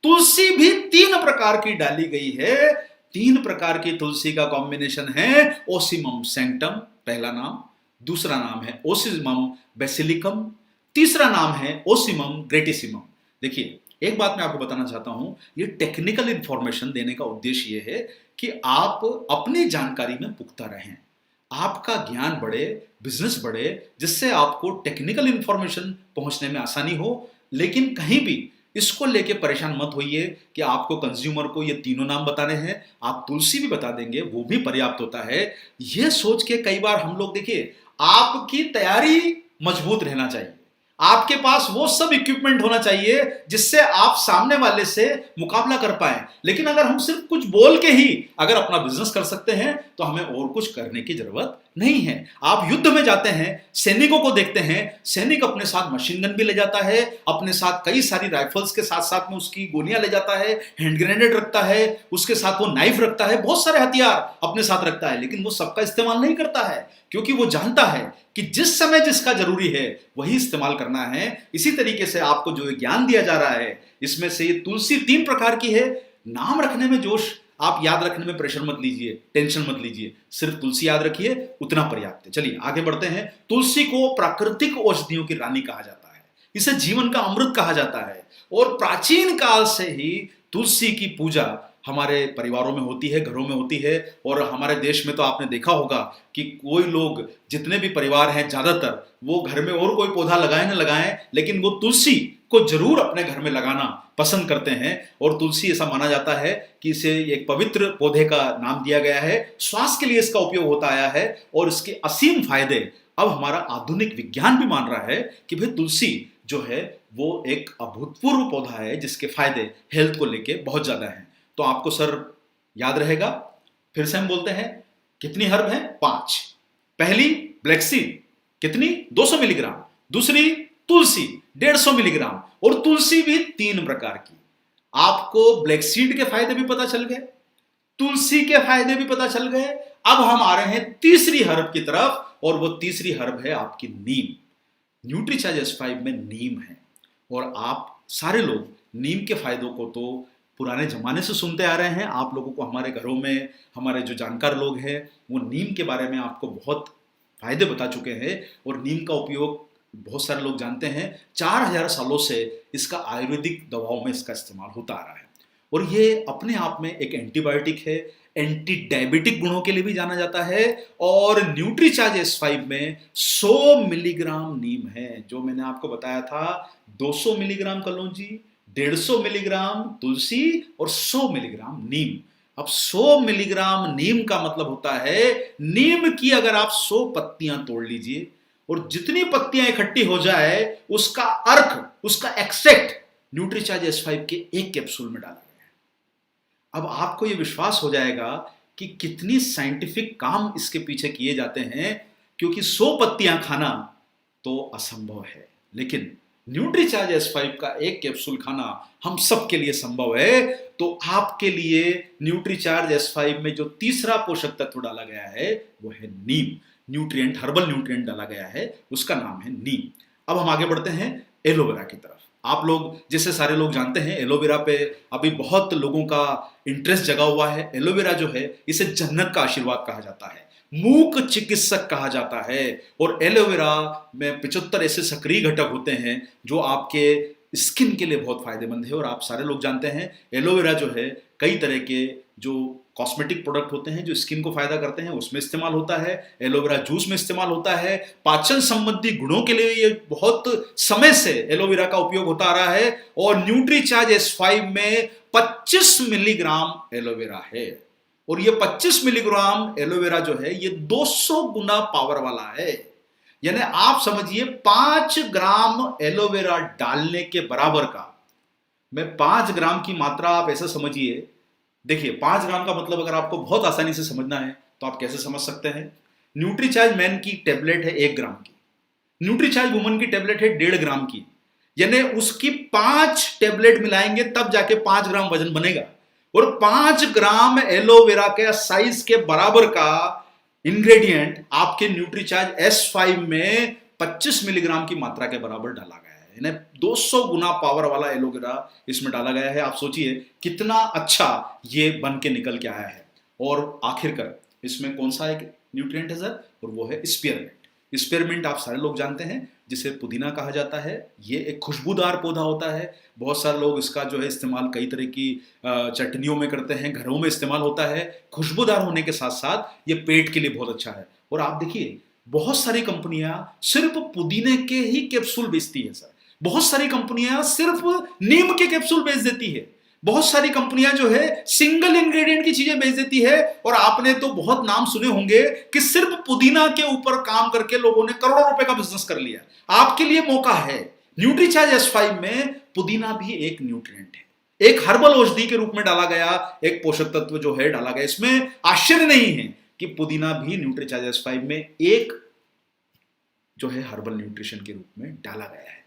तुलसी भी 3 प्रकार की डाली गई है। 3 प्रकार की तुलसी का कॉम्बिनेशन है ओसिमम सैंक्टम पहला नाम, दूसरा नाम है ओसिमम बेसिलिकम, तीसरा नाम है ओसिमम ग्रेटिसिमम। देखिए एक बात मैं आपको बताना चाहता हूं, ये टेक्निकल इंफॉर्मेशन देने का उद्देश्य ये है कि आप अपनी जानकारी में पुख्ता रहें, आपका ज्ञान बढ़े, बिजनेस बढ़े, जिससे आपको टेक्निकल इंफॉर्मेशन पहुंचने में आसानी हो। लेकिन कहीं भी इसको लेके परेशान मत होइए कि आपको कंज्यूमर को ये तीनों नाम बताने हैं, आप तुलसी भी बता देंगे वो भी पर्याप्त होता है। यह सोच के कई बार हम लोग, देखिए आपकी तैयारी मजबूत रहना चाहिए, आपके पास वो सब इक्विपमेंट होना चाहिए जिससे आप सामने वाले से मुकाबला कर पाए। लेकिन अगर हम सिर्फ कुछ बोल के ही अगर अपना बिजनेस कर सकते हैं तो हमें और कुछ करने की जरूरत नहीं है। आप युद्ध में जाते हैं, सैनिकों को देखते हैं, सैनिक अपने साथ मशीन गन भी ले जाता है, अपने साथ कई सारी राइफल्स के साथ साथ में उसकी गोलियां ले जाता है, हैंड ग्रेनेड रखता है, उसके साथ वो नाइफ रखता है, बहुत सारे हथियार अपने साथ रखता है। लेकिन वो सबका इस्तेमाल नहीं करता है, क्योंकि वो जानता है कि जिस समय जिसका जरूरी है वही इस्तेमाल करना है। इसी तरीके से आपको जो ज्ञान दिया जा रहा है, इसमें से ये तुलसी 3 प्रकार की है। नाम रखने में जोश, आप याद रखने में प्रेशर मत लीजिए, टेंशन मत लीजिए, सिर्फ तुलसी याद रखिए, उतना पर्याप्त है। चलिए आगे बढ़ते हैं। तुलसी को प्राकृतिक औषधियों की रानी कहा जाता है, इसे जीवन का अमृत कहा जाता है, और प्राचीन काल से ही तुलसी की पूजा हमारे परिवारों में होती है, घरों में होती है। और हमारे देश में तो आपने देखा होगा कि कोई लोग, जितने भी परिवार हैं, ज्यादातर वो घर में और कोई पौधा लगाए ना लगाएं, लेकिन वो तुलसी को जरूर अपने घर में लगाना पसंद करते हैं। और तुलसी ऐसा माना जाता है कि इसे एक पवित्र पौधे का नाम दिया गया है, स्वास्थ्य के लिए इसका उपयोग होता आया है, और इसके असीम फायदे अब हमारा आधुनिक विज्ञान भी मान रहा है कि भाई तुलसी जो है वो एक अभूतपूर्व पौधा है जिसके फायदे हेल्थ को लेके बहुत ज्यादा हैं। तो आपको सर याद रहेगा, फिर से हम बोलते हैं, कितनी हर्ब है, 5। पहली ब्लैक सीड कितनी, 200 मिलीग्राम, दूसरी तुलसी 150 मिलीग्राम, और तुलसी भी 3 प्रकार की। आपको ब्लैक सीड के फायदे भी पता चल गए, तुलसी के फायदे भी पता चल गए। अब हम आ रहे हैं तीसरी हर्ब की तरफ, और वो तीसरी हर्ब है आपकी नीम। न्यूट्रीचार्ज S5 में नीम है, और आप सारे लोग नीम के फायदों को तो पुराने जमाने से सुनते आ रहे हैं। आप लोगों को हमारे घरों में, हमारे जो जानकार लोग हैं, वो नीम के बारे में आपको बहुत फायदे बता चुके हैं, और नीम का उपयोग बहुत सारे लोग जानते हैं। 4000 सालों से इसका आयुर्वेदिक दवाओं में इसका इस्तेमाल होता आ रहा है, और ये अपने आप में एक एंटीबायोटिक है, एंटी डायबिटिक गुणों के लिए भी जाना जाता है। और न्यूट्रीचार्ज S5 में 100 मिलीग्राम नीम है, जो मैंने आपको बताया था, 200 मिलीग्राम कलौंजी, 150 मिलीग्राम तुलसी और 100 मिलीग्राम नीम। अब 100 मिलीग्राम नीम का मतलब होता है, नीम की अगर आप 100 पत्तियां तोड़ लीजिए और जितनी पत्तियां इकट्ठी हो जाए उसका अर्क, उसका एक्सट्रैक्ट न्यूट्रीचार्ज S5 के 1 कैप्सूल में डाला गया है। अब आपको यह विश्वास हो जाएगा कि कितनी साइंटिफिक काम इसके पीछे किए जाते हैं, क्योंकि 100 पत्तियां खाना तो असंभव है, लेकिन न्यूट्रीचार्ज S5 का एक कैप्सूल खाना हम सब के लिए संभव है, तो आपके लिए न्यूट्रीचार्ज S5 में जो तीसरा पोषक तत्व डाला गया है वो है नीम। न्यूट्रिएंट, हर्बल न्यूट्रिएंट डाला गया है, उसका नाम है नीम। अब हम आगे बढ़ते हैं एलोवेरा की तरफ। आप लोग जैसे सारे लोग जानते हैं, एलोवेरा पे अभी बहुत लोगों का इंटरेस्ट जगा हुआ है। एलोवेरा जो है इसे जन्नत का आशीर्वाद कहा जाता है, मूक चिकित्सक कहा जाता है। और एलोवेरा में 75 ऐसे सक्रिय घटक होते हैं जो आपके स्किन के लिए बहुत फायदेमंद है। और आप सारे लोग जानते हैं एलोवेरा जो है कई तरह के जो कॉस्मेटिक प्रोडक्ट होते हैं जो स्किन को फायदा करते हैं उसमें इस्तेमाल होता है। एलोवेरा जूस में इस्तेमाल होता है। पाचन संबंधी गुणों के लिए ये बहुत समय से एलोवेरा का उपयोग होता आ रहा है। और न्यूट्रीचार्ज S5 में 25 मिलीग्राम एलोवेरा है। और ये 25 मिलीग्राम एलोवेरा जो है ये 200 गुना पावर वाला है। यानी आप समझिए 5 ग्राम एलोवेरा डालने के बराबर का, मैं 5 ग्राम की मात्रा आप ऐसा समझिए। देखिए 5 ग्राम का मतलब अगर आपको बहुत आसानी से समझना है तो आप कैसे समझ सकते हैं। न्यूट्रीचार्ज मैन की टेबलेट है 1 ग्राम की, न्यूट्रीचार्ज वुमन की टेबलेट है 1.5 ग्राम की। यानी उसकी 5 टेबलेट मिलाएंगे तब जाके 5 ग्राम वजन बनेगा। और 5 ग्राम एलोवेरा के साइज के बराबर का इंग्रेडिएंट आपके न्यूट्रीचार्ज S5 में 25 मिलीग्राम की मात्रा के बराबर डाला गया है। यानी 200 गुना पावर वाला एलोवेरा इसमें डाला गया है। आप सोचिए कितना अच्छा ये बन के निकल के आया है। और आखिरकार इसमें कौन सा एक न्यूट्रिएंट है सर, और वो है स्पीयरमिंट। स्पीयरमिंट आप सारे लोग जानते हैं जिसे पुदीना कहा जाता है। ये एक खुशबूदार पौधा होता है। बहुत सारे लोग इसका जो है इस्तेमाल कई तरह की चटनियों में करते हैं, घरों में इस्तेमाल होता है। खुशबूदार होने के साथ साथ ये पेट के लिए बहुत अच्छा है। और आप देखिए बहुत सारी कंपनियां सिर्फ पुदीने के ही कैप्सूल बेचती है सर। बहुत सारी कंपनियां सिर्फ नीम के कैप्सूल बेच देती है। बहुत सारी कंपनियां जो है सिंगल इंग्रेडिएंट की चीजें बेच देती है। और आपने तो बहुत नाम सुने होंगे कि सिर्फ पुदीना के ऊपर काम करके लोगों ने करोड़ों रुपए का बिजनेस कर लिया। आपके लिए मौका है। न्यूट्रीचार्ज S5 में पुदीना भी एक न्यूट्रिएंट है, एक हर्बल औषधि के रूप में डाला गया एक पोषक तत्व जो है डाला गया। इसमें आश्चर्य नहीं है कि पुदीना भी न्यूट्रीचार्ज S5 में एक जो है हर्बल न्यूट्रिशन के रूप में डाला गया है।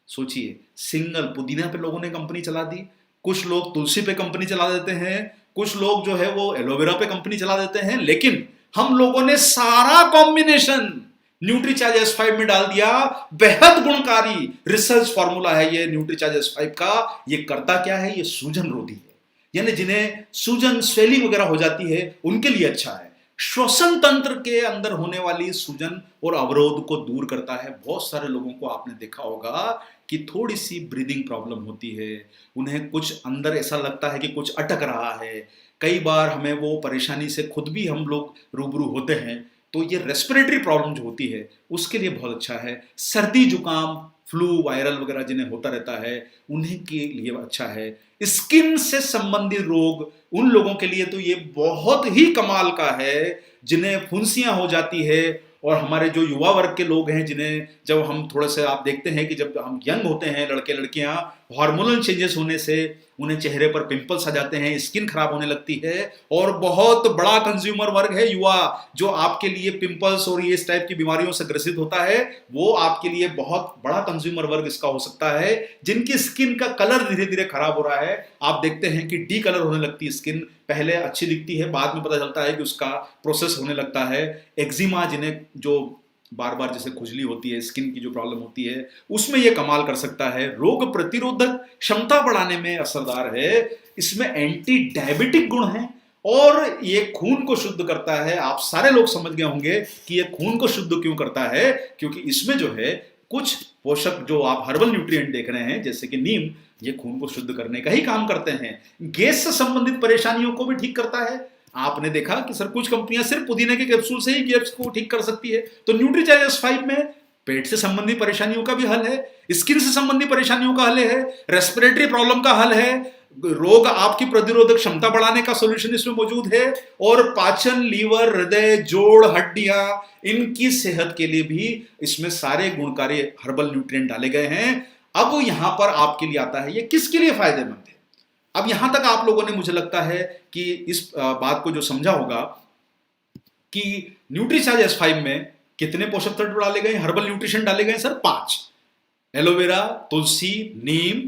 सोचिए सिंगल पुदीना पे लोगों ने कंपनी चला दी, कुछ लोग तुलसी पे कंपनी चला देते हैं, कुछ लोग जो है वो एलोवेरा पे कंपनी चला देते हैं, लेकिन हम लोगों ने सारा कॉम्बिनेशन न्यूट्रीचार्ज S5 में डाल दिया। बेहद गुणकारी रिसर्च फॉर्मूला है ये न्यूट्रीचार्ज S5 का। ये करता क्या है, ये सूजन रोधी है। यानी जिन्हें सूजन स्वेलिंग वगैरह हो जाती है उनके लिए अच्छा है। श्वसन तंत्र के अंदर होने वाली सूजन और अवरोध को दूर करता है। बहुत सारे लोगों को आपने देखा होगा कि थोड़ी सी ब्रीदिंग प्रॉब्लम होती है, उन्हें कुछ अंदर ऐसा लगता है कि कुछ अटक रहा है। कई बार हमें वो परेशानी से खुद भी हम लोग रूबरू होते हैं। तो ये रेस्पिरेटरी प्रॉब्लम जो होती है उसके लिए बहुत अच्छा है। सर्दी जुकाम फ्लू वायरल वगैरह जिन्हें होता रहता है उन्हीं के लिए अच्छा है। स्किन से संबंधित रोग उन लोगों के लिए तो ये बहुत ही कमाल का है जिन्हें फुंसियां हो जाती है। और हमारे जो युवा वर्ग के लोग हैं जिन्हें जब हम थोड़े से आप देखते हैं कि जब हम यंग होते हैं लड़के लड़कियां, हार्मोनल चेंजेस होने से उन्हें चेहरे पर पिंपल्स आ जाते हैं, स्किन खराब होने लगती है। और बहुत बड़ा कंज्यूमर वर्ग है युवा जो आपके लिए पिंपल्स और ये इस टाइप की बीमारियों से ग्रसित होता है। वो आपके लिए बहुत बड़ा कंज्यूमर वर्ग इसका हो सकता है जिनकी स्किन का कलर धीरे धीरे खराब हो रहा है। आप देखते हैं कि डी कलर होने लगती है स्किन, पहले अच्छी दिखती है, बाद में पता चलता है कि उसका प्रोसेस होने लगता है। एक्जिमा जिन्हें जो बार बार जैसे खुजली होती है, स्किन की जो प्रॉब्लम होती है, उसमें यह कमाल कर सकता है। रोग प्रतिरोधक क्षमता बढ़ाने में असरदार है। इसमें एंटी डायबिटिक गुण हैं और ये खून को शुद्ध करता है। आप सारे लोग समझ गए होंगे कि ये खून को शुद्ध क्यों करता है, क्योंकि इसमें जो है कुछ पोषक जो आप हर्बल न्यूट्रिएंट देख रहे हैं जैसे कि नीम, ये खून को शुद्ध करने का ही काम करते हैं। गैस से संबंधित परेशानियों को भी ठीक करता है। आपने देखा कि सर कुछ कंपनियां सिर्फ पुदीने के कैप्सूल से ही गैस को ठीक कर सकती है, तो न्यूट्रीचार्ज S5 में पेट से संबंधित परेशानियों का भी हल है, स्किन से संबंधित परेशानियों का हल है, रेस्पिरेटरी प्रॉब्लम का हल है, रोग आपकी प्रतिरोधक क्षमता बढ़ाने का सॉल्यूशन इसमें मौजूद है, और पाचन, लीवर, हृदय, जोड़, हड्डियां, इनकी सेहत के लिए भी इसमें सारे गुणकारी हर्बल न्यूट्रिएंट डाले गए हैं। अब यहां पर आपके लिए आता है ये किसके लिए फायदेमंद है। अब यहां तक आप लोगों ने मुझे लगता है कि इस बात को जो समझा होगा कि न्यूट्रीचार्ज S5 में कितने पोषक तत्व डाले गए, हर्बल न्यूट्रिशन डाले गए सर 5। एलोवेरा, तुलसी, नीम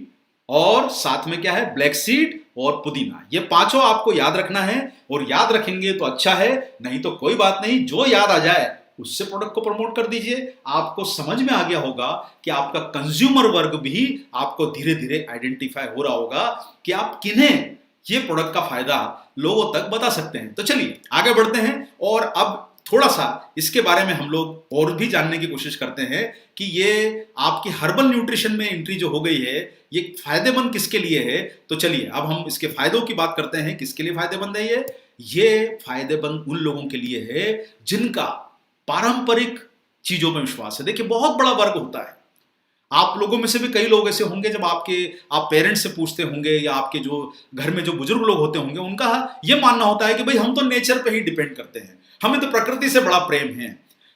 और साथ में क्या है, ब्लैक सीड और पुदीना। ये पांचों आपको याद रखना है, और याद रखेंगे तो अच्छा है, नहीं तो कोई बात नहीं, जो याद आ जाए उससे प्रोडक्ट को प्रमोट कर दीजिए। आपको समझ में आ गया होगा कि आपका कंज्यूमर वर्ग भी आपको धीरे धीरे आइडेंटिफाई हो रहा होगा कि आप किन्हें ये प्रोडक्ट का फायदा लोगों तक बता सकते हैं। तो चलिए आगे बढ़ते हैं, और अब थोड़ा सा इसके बारे में हम लोग और भी जानने की कोशिश करते हैं कि ये आपकी हर्बल न्यूट्रिशन में एंट्री जो हो गई है, ये फायदेमंद किसके लिए है। तो चलिए अब हम इसके फायदों की बात करते हैं। किसके लिए फायदेमंद है ये फायदेमंद उन लोगों के लिए है जिनका पारंपरिक चीजों में विश्वास है। देखिए, बहुत बड़ा वर्ग होता है। आप लोगों में से भी कई लोग ऐसे होंगे, जब आप पेरेंट्स से पूछते होंगे या आपके जो घर में जो बुजुर्ग लोग होते होंगे, उनका ये मानना होता है कि भाई हम तो नेचर पे ही डिपेंड करते हैं, हमें तो प्रकृति से बड़ा प्रेम है।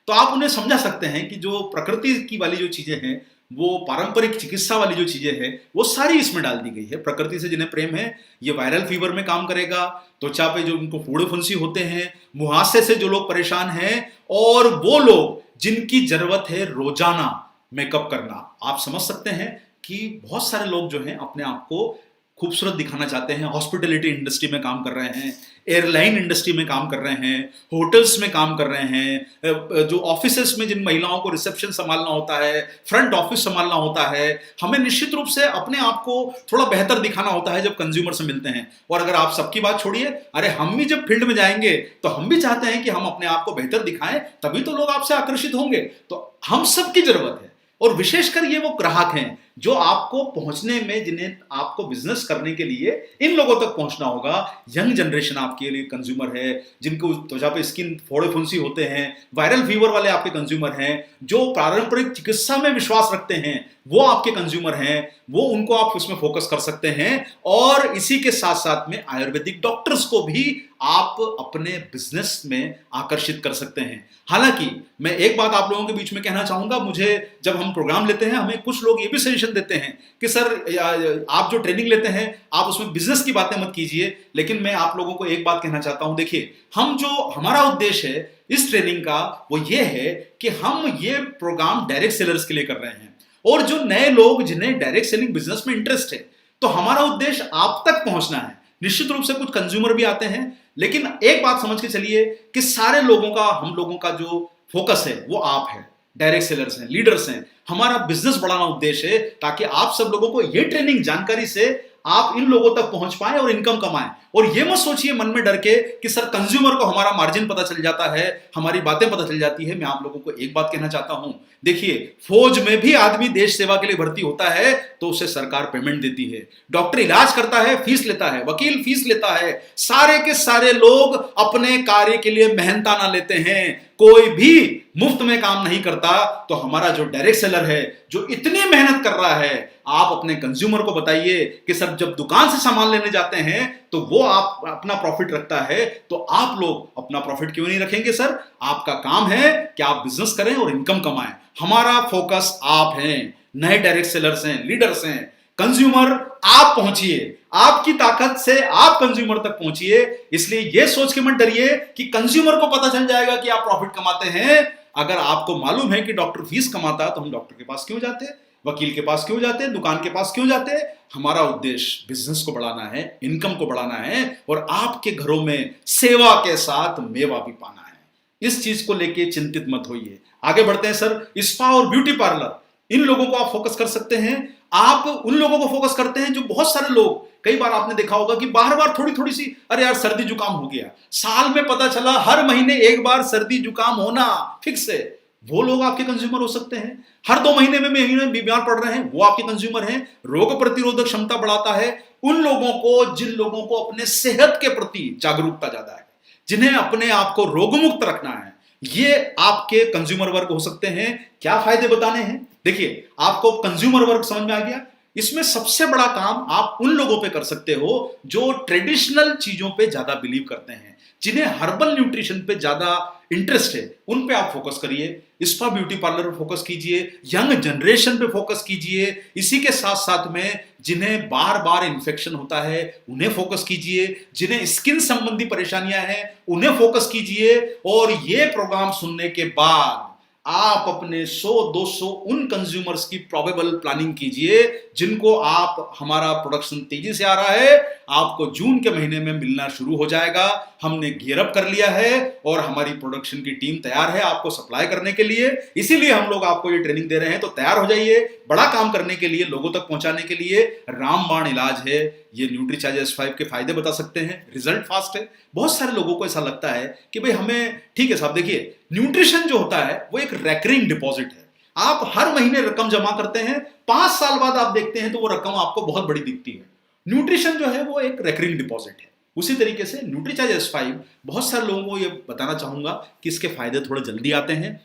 तो आप उन्हें समझा सकते हैं कि जो प्रकृति की वाली जो चीजें हैं, वो पारंपरिक चिकित्सा वाली जो चीजें हैं, वो सारी इसमें डाल दी गई है। प्रकृति से जिन्हें प्रेम है, ये वायरल फीवर में काम करेगा, त्वचा पे जो उनको फोड़े फुंसी होते हैं, मुहासे से जो लोग परेशान हैं, और वो लोग जिनकी जरूरत है रोजाना मेकअप करना। आप समझ सकते हैं कि बहुत सारे लोग जो हैं अपने आप को खूबसूरत दिखाना चाहते हैं, हॉस्पिटैलिटी इंडस्ट्री में काम कर रहे हैं, एयरलाइन इंडस्ट्री में काम कर रहे हैं, होटल्स में काम कर रहे हैं, जो ऑफिसेस में जिन महिलाओं को रिसेप्शन संभालना होता है, फ्रंट ऑफिस संभालना होता है, हमें निश्चित रूप से अपने आप को थोड़ा बेहतर दिखाना होता है जब कंज्यूमर से मिलते हैं। और अगर आप सबकी बात छोड़िए, अरे हम भी जब फील्ड में जाएंगे तो हम भी चाहते हैं कि हम अपने आप को बेहतर दिखाएं, तभी तो लोग आपसे आकर्षित होंगे। तो हम सबकी जरूरत है, और विशेषकर ये वो ग्राहक हैं जो आपको पहुंचने में, जिन्हें आपको बिजनेस करने के लिए इन लोगों तक पहुंचना होगा। यंग जनरेशन आपके लिए कंज्यूमर है, जिनको त्वचा पे स्किन फोड़े फुंसी होते हैं, वायरल फीवर वाले आपके कंज्यूमर हैं, जो पारंपरिक चिकित्सा में विश्वास रखते हैं, वो आपके कंज्यूमर हैं। वो उनको आप उसमें फोकस कर सकते हैं, और इसी के साथ साथ में आयुर्वेदिक डॉक्टर्स को भी आप अपने बिजनेस में आकर्षित कर सकते हैं। हालांकि मैं एक बात आप लोगों के बीच में कहना चाहूंगा, मुझे जब हम प्रोग्राम लेते हैं, हमें कुछ लोग ये भी सजेशन देते हैं कि सर आप जो ट्रेनिंग लेते हैं आप उसमें बिजनेस की बातें मत कीजिए। लेकिन मैं आप लोगों को एक बात कहना चाहता हूं, देखिए, हम जो हमारा उद्देश्य है इस ट्रेनिंग का, वो ये है कि हम ये प्रोग्राम डायरेक्ट सेलर्स के लिए कर रहे हैं, और जो नए लोग जिन्हें डायरेक्ट सेलिंग बिजनेस में इंटरेस्ट है, तो हमारा उद्देश्य आप तक पहुंचना है। निश्चित रूप से कुछ कंज्यूमर भी आते हैं, लेकिन एक बात समझ के चलिए कि सारे लोगों का, हम लोगों का जो फोकस है वो आप है, डायरेक्ट सेलर्स हैं, लीडर्स हैं। हमारा बिजनेस बढ़ाना उद्देश्य है, ताकि आप सब लोगों को ये ट्रेनिंग जानकारी से आप इन लोगों तक पहुंच पाए और इनकम कमाएं। और ये मत सोचिए मन में डर के कि सर कंज्यूमर को हमारा मार्जिन पता चल जाता है, हमारी बातें पता चल जाती है। मैं आप लोगों को एक बात कहना चाहता हूं, देखिए, फौज में भी आदमी देश सेवा के लिए भर्ती होता है तो उसे सरकार पेमेंट देती है, डॉक्टर इलाज करता है फीस लेता है, वकील फीस लेता है, सारे के सारे लोग अपने कार्य के लिए मेहनताना लेते हैं, कोई भी मुफ्त में काम नहीं करता। तो हमारा जो डायरेक्ट सेलर है, जो इतनी मेहनत कर रहा है, आप अपने कंज्यूमर को बताइए कि सर जब दुकान से सामान लेने जाते हैं तो वो आप अपना प्रॉफिट रखता है, तो आप लोग अपना प्रॉफिट क्यों नहीं रखेंगे सर? आपका काम है कि आप बिजनेस करें और इनकम कमाएं। हमारा फोकस आप हैं, नए डायरेक्ट सेलर्स हैं, लीडर्स हैं। कंज्यूमर आप पहुंचिए, आपकी ताकत से आप कंज्यूमर तक पहुंचिए। इसलिए यह सोच के मत डरिए कि कंज्यूमर को पता चल जाएगा कि आप प्रॉफिट कमाते हैं। अगर आपको मालूम है कि डॉक्टर फीस कमाता, तो हम डॉक्टर के पास क्यों जाते, वकील के पास क्यों जाते, दुकान के पास क्यों जाते? हमारा उद्देश्य बिजनेस को बढ़ाना है, इनकम को बढ़ाना है, और आपके घरों में सेवा के साथ मेवा भी पाना है। इस चीज को लेके चिंतित मत होइए। आगे बढ़ते हैं सर। स्पा और ब्यूटी पार्लर, इन लोगों को आप फोकस कर सकते हैं। आप उन लोगों को फोकस करते हैं जो, बहुत सारे लोग, कई बार आपने देखा होगा कि बार बार थोड़ी थोड़ी सी, अरे यार सर्दी जुकाम हो गया, साल में पता चला हर महीने एक बार सर्दी जुकाम होना फिक्स है, वो लोग आपके कंज्यूमर हो सकते हैं। हर 2 महीने में बीमार पड़ रहे हैं, वो आपके कंज्यूमर हैं। रोग प्रतिरोधक क्षमता बढ़ाता है उन लोगों को जिन लोगों को अपने सेहत के प्रति जागरूकता ज्यादा है, जिन्हें अपने आप को रोगमुक्त रखना है, ये आपके कंज्यूमर वर्ग हो सकते हैं। क्या फायदे बताने हैं? देखिए, आपको कंज्यूमर वर्ग समझ में आ गया। इसमें सबसे बड़ा काम आप उन लोगों पे कर सकते हो जो ट्रेडिशनल चीजों पे ज्यादा बिलीव करते हैं, जिन्हें हर्बल न्यूट्रिशन पे ज्यादा इंटरेस्ट है, उन पे आप फोकस करिए। स्पा ब्यूटी पार्लर पे फोकस कीजिए, यंग जनरेशन पे फोकस कीजिए। इसी के साथ साथ में जिन्हें बार बार इन्फेक्शन होता है उन्हें फोकस कीजिए, जिन्हें स्किन संबंधी परेशानियां हैं उन्हें फोकस कीजिए। और ये प्रोग्राम सुनने के बाद आप अपने 100-200 उन कंज्यूमर्स की प्रोबेबल प्लानिंग कीजिए जिनको आप हमारा प्रोडक्शन तेजी से आ रहा है, आपको जून के महीने में मिलना शुरू हो जाएगा। हमने गियर अप कर लिया है और हमारी प्रोडक्शन की टीम तैयार है आपको सप्लाई करने के लिए। इसीलिए हम लोग आपको ये ट्रेनिंग दे रहे हैं, तो तैयार हो जाइए बड़ा काम करने के लिए, लोगों तक पहुंचाने के लिए। रामबाण इलाज है ये। न्यूट्रीचार्ज S5 के फायदे बता सकते हैं, रिजल्ट फास्ट है। बहुत सारे लोगों को ऐसा लगता है कि भाई हमें, ठीक है साहब, देखिए न्यूट्रिशन जो होता है वो एक रेकरिंग डिपॉजिट है। आप हर महीने रकम जमा करते हैं, 5 साल बाद आप देखते हैं तो वो रकम आपको बहुत बड़ी दिखती है। न्यूट्रिशन जो है वो एक रेकरिंग डिपॉजिट है। उसी तरीके से न्यूट्रीचार्ज S5, बहुत सारे लोगों को ये बताना चाहूंगा कि इसके फायदे थोड़े जल्दी आते हैं।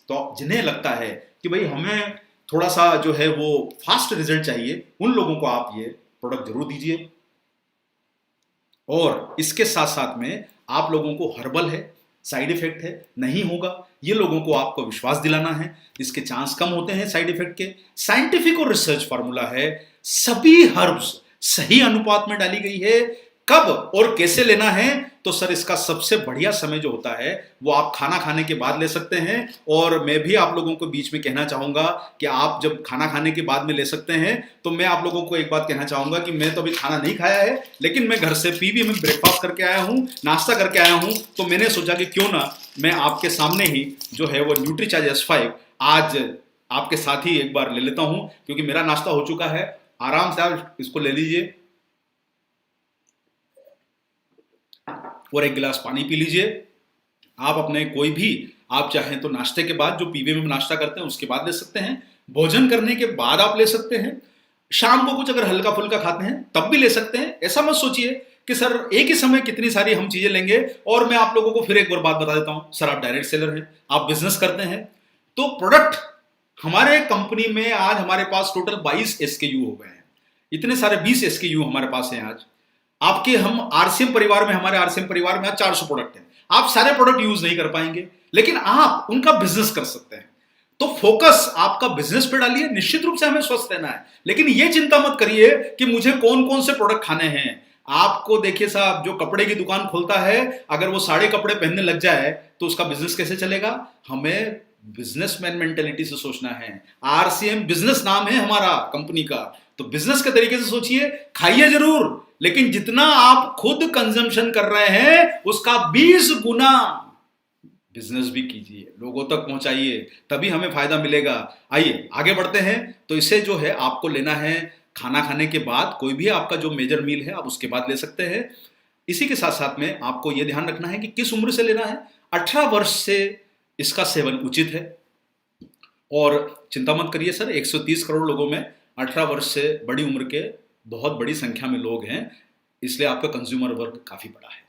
तो जिन्हें लगता है कि भाई हमें थोड़ा सा जो है वो फास्ट रिजल्ट चाहिए, उन लोगों को आप ये प्रोडक्ट जरूर दीजिए। और इसके साथ साथ में आप लोगों को हर्बल है, साइड इफेक्ट है, नहीं होगा, ये लोगों को आपको विश्वास दिलाना है। इसके चांस कम होते हैं साइड इफेक्ट के। साइंटिफिक और रिसर्च फार्मूला है, सभी हर्ब्स सही अनुपात में डाली गई है। कब और कैसे लेना है, तो सर इसका सबसे बढ़िया समय जो होता है वो आप खाना खाने के बाद ले सकते हैं। और मैं भी आप लोगों को बीच में कहना चाहूंगा कि आप जब खाना खाने के बाद में ले सकते हैं, तो मैं आप लोगों को एक बात कहना चाहूंगा कि मैं तो अभी खाना नहीं खाया है, लेकिन मैं घर से पीवी में ब्रेकफास्ट करके आया हूं, नाश्ता करके आया हूं। तो मैंने सोचा कि क्यों ना मैं आपके सामने ही जो है वो न्यूट्रीचार्ज S5 आज आपके साथ ही एक बार ले लेता हूं, क्योंकि मेरा नाश्ता हो चुका है। आराम से आप इसको ले लीजिए और एक गिलास पानी पी लीजिए। आप अपने कोई भी, आप चाहें तो नाश्ते के बाद, जो पीवे में नाश्ता करते हैं उसके बाद ले सकते हैं, भोजन करने के बाद आप ले सकते हैं, शाम को कुछ अगर हल्का फुल्का खाते हैं तब भी ले सकते हैं। ऐसा मत सोचिए कि सर एक ही समय कितनी सारी हम चीजें लेंगे। और मैं आप लोगों को फिर एक बार बात बता देता हूं, सर आप डायरेक्ट सेलर हैं, आप बिजनेस करते हैं, तो प्रोडक्ट हमारे कंपनी में आज हमारे पास टोटल 22 SKU हो गए हैं। इतने सारे 20 SKU हमारे पास हैं आज। आपके हम RCM परिवार में, हमारे RCM परिवार में आज 400 प्रोडक्ट हैं। आप सारे प्रोडक्ट यूज नहीं कर पाएंगे, लेकिन आप उनका बिजनेस कर सकते हैं। तो फोकस आपका बिजनेस पे डालिए। निश्चित रूप से हमें स्वस्थ रहना है, लेकिन ये चिंता मत करिए कि मुझे कौन कौन से प्रोडक्ट खाने हैं। आपको देखिए साहब, जो कपड़े की दुकान खोलता है, अगर वो सारे कपड़े पहनने लग जाए तो उसका बिजनेस कैसे चलेगा। हमें बिजनेसमैन मेंटेलिटी से सोचना है। RCM बिजनेस नाम है हमारा कंपनी का, तो बिजनेस के तरीके से सोचिए। खाइए जरूर, लेकिन जितना आप खुद कंजम्पशन कर रहे हैं उसका 20 गुना बिजनेस भी कीजिए, लोगों तक पहुंचाइए, तभी हमें फायदा मिलेगा। आइए आगे बढ़ते हैं। तो इसे जो है आपको लेना है खाना खाने के बाद, कोई भी आपका जो मेजर मील है आप उसके बाद ले सकते हैं। इसी के साथ साथ में आपको यह ध्यान रखना है कि किस उम्र से लेना है। 18 वर्ष से इसका सेवन उचित है। और चिंता मत करिए सर, 130 करोड़ लोगों में 18 वर्ष से बड़ी उम्र के बहुत बड़ी संख्या में लोग हैं, इसलिए आपका कंज्यूमर वर्ग काफी बड़ा है।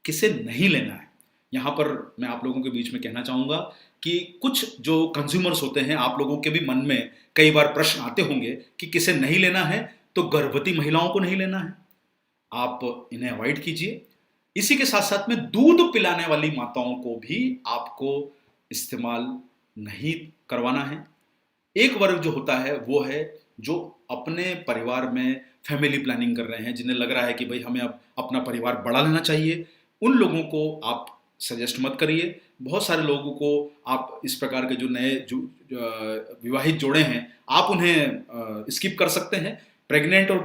किसे नहीं लेना है, यहां पर मैं आप लोगों के बीच में कहना चाहूंगा कि कुछ जो कंज्यूमर्स होते हैं, आप लोगों के भी मन में कई बार प्रश्न आते होंगे कि किसे नहीं लेना है। तो गर्भवती महिलाओं को नहीं लेना है, आप इन्हें अवॉइड कीजिए। इसी के साथ साथ में दूध पिलाने वाली माताओं को भी आपको इस्तेमाल नहीं करवाना है। एक वर्ग जो होता है वो है जो अपने परिवार में फैमिली प्लानिंग कर रहे हैं, जिन्हें लग रहा है कि भाई हमें अब अपना परिवार बड़ा लेना चाहिए। उन लोगों को आप सजेस्ट मत करिए। बहुत सारे लोगों को आप इस प्रकार के जो नए जो विवाहित जोड़े हैं, आप उन्हें स्किप कर सकते हैं। प्रेग्नेंट और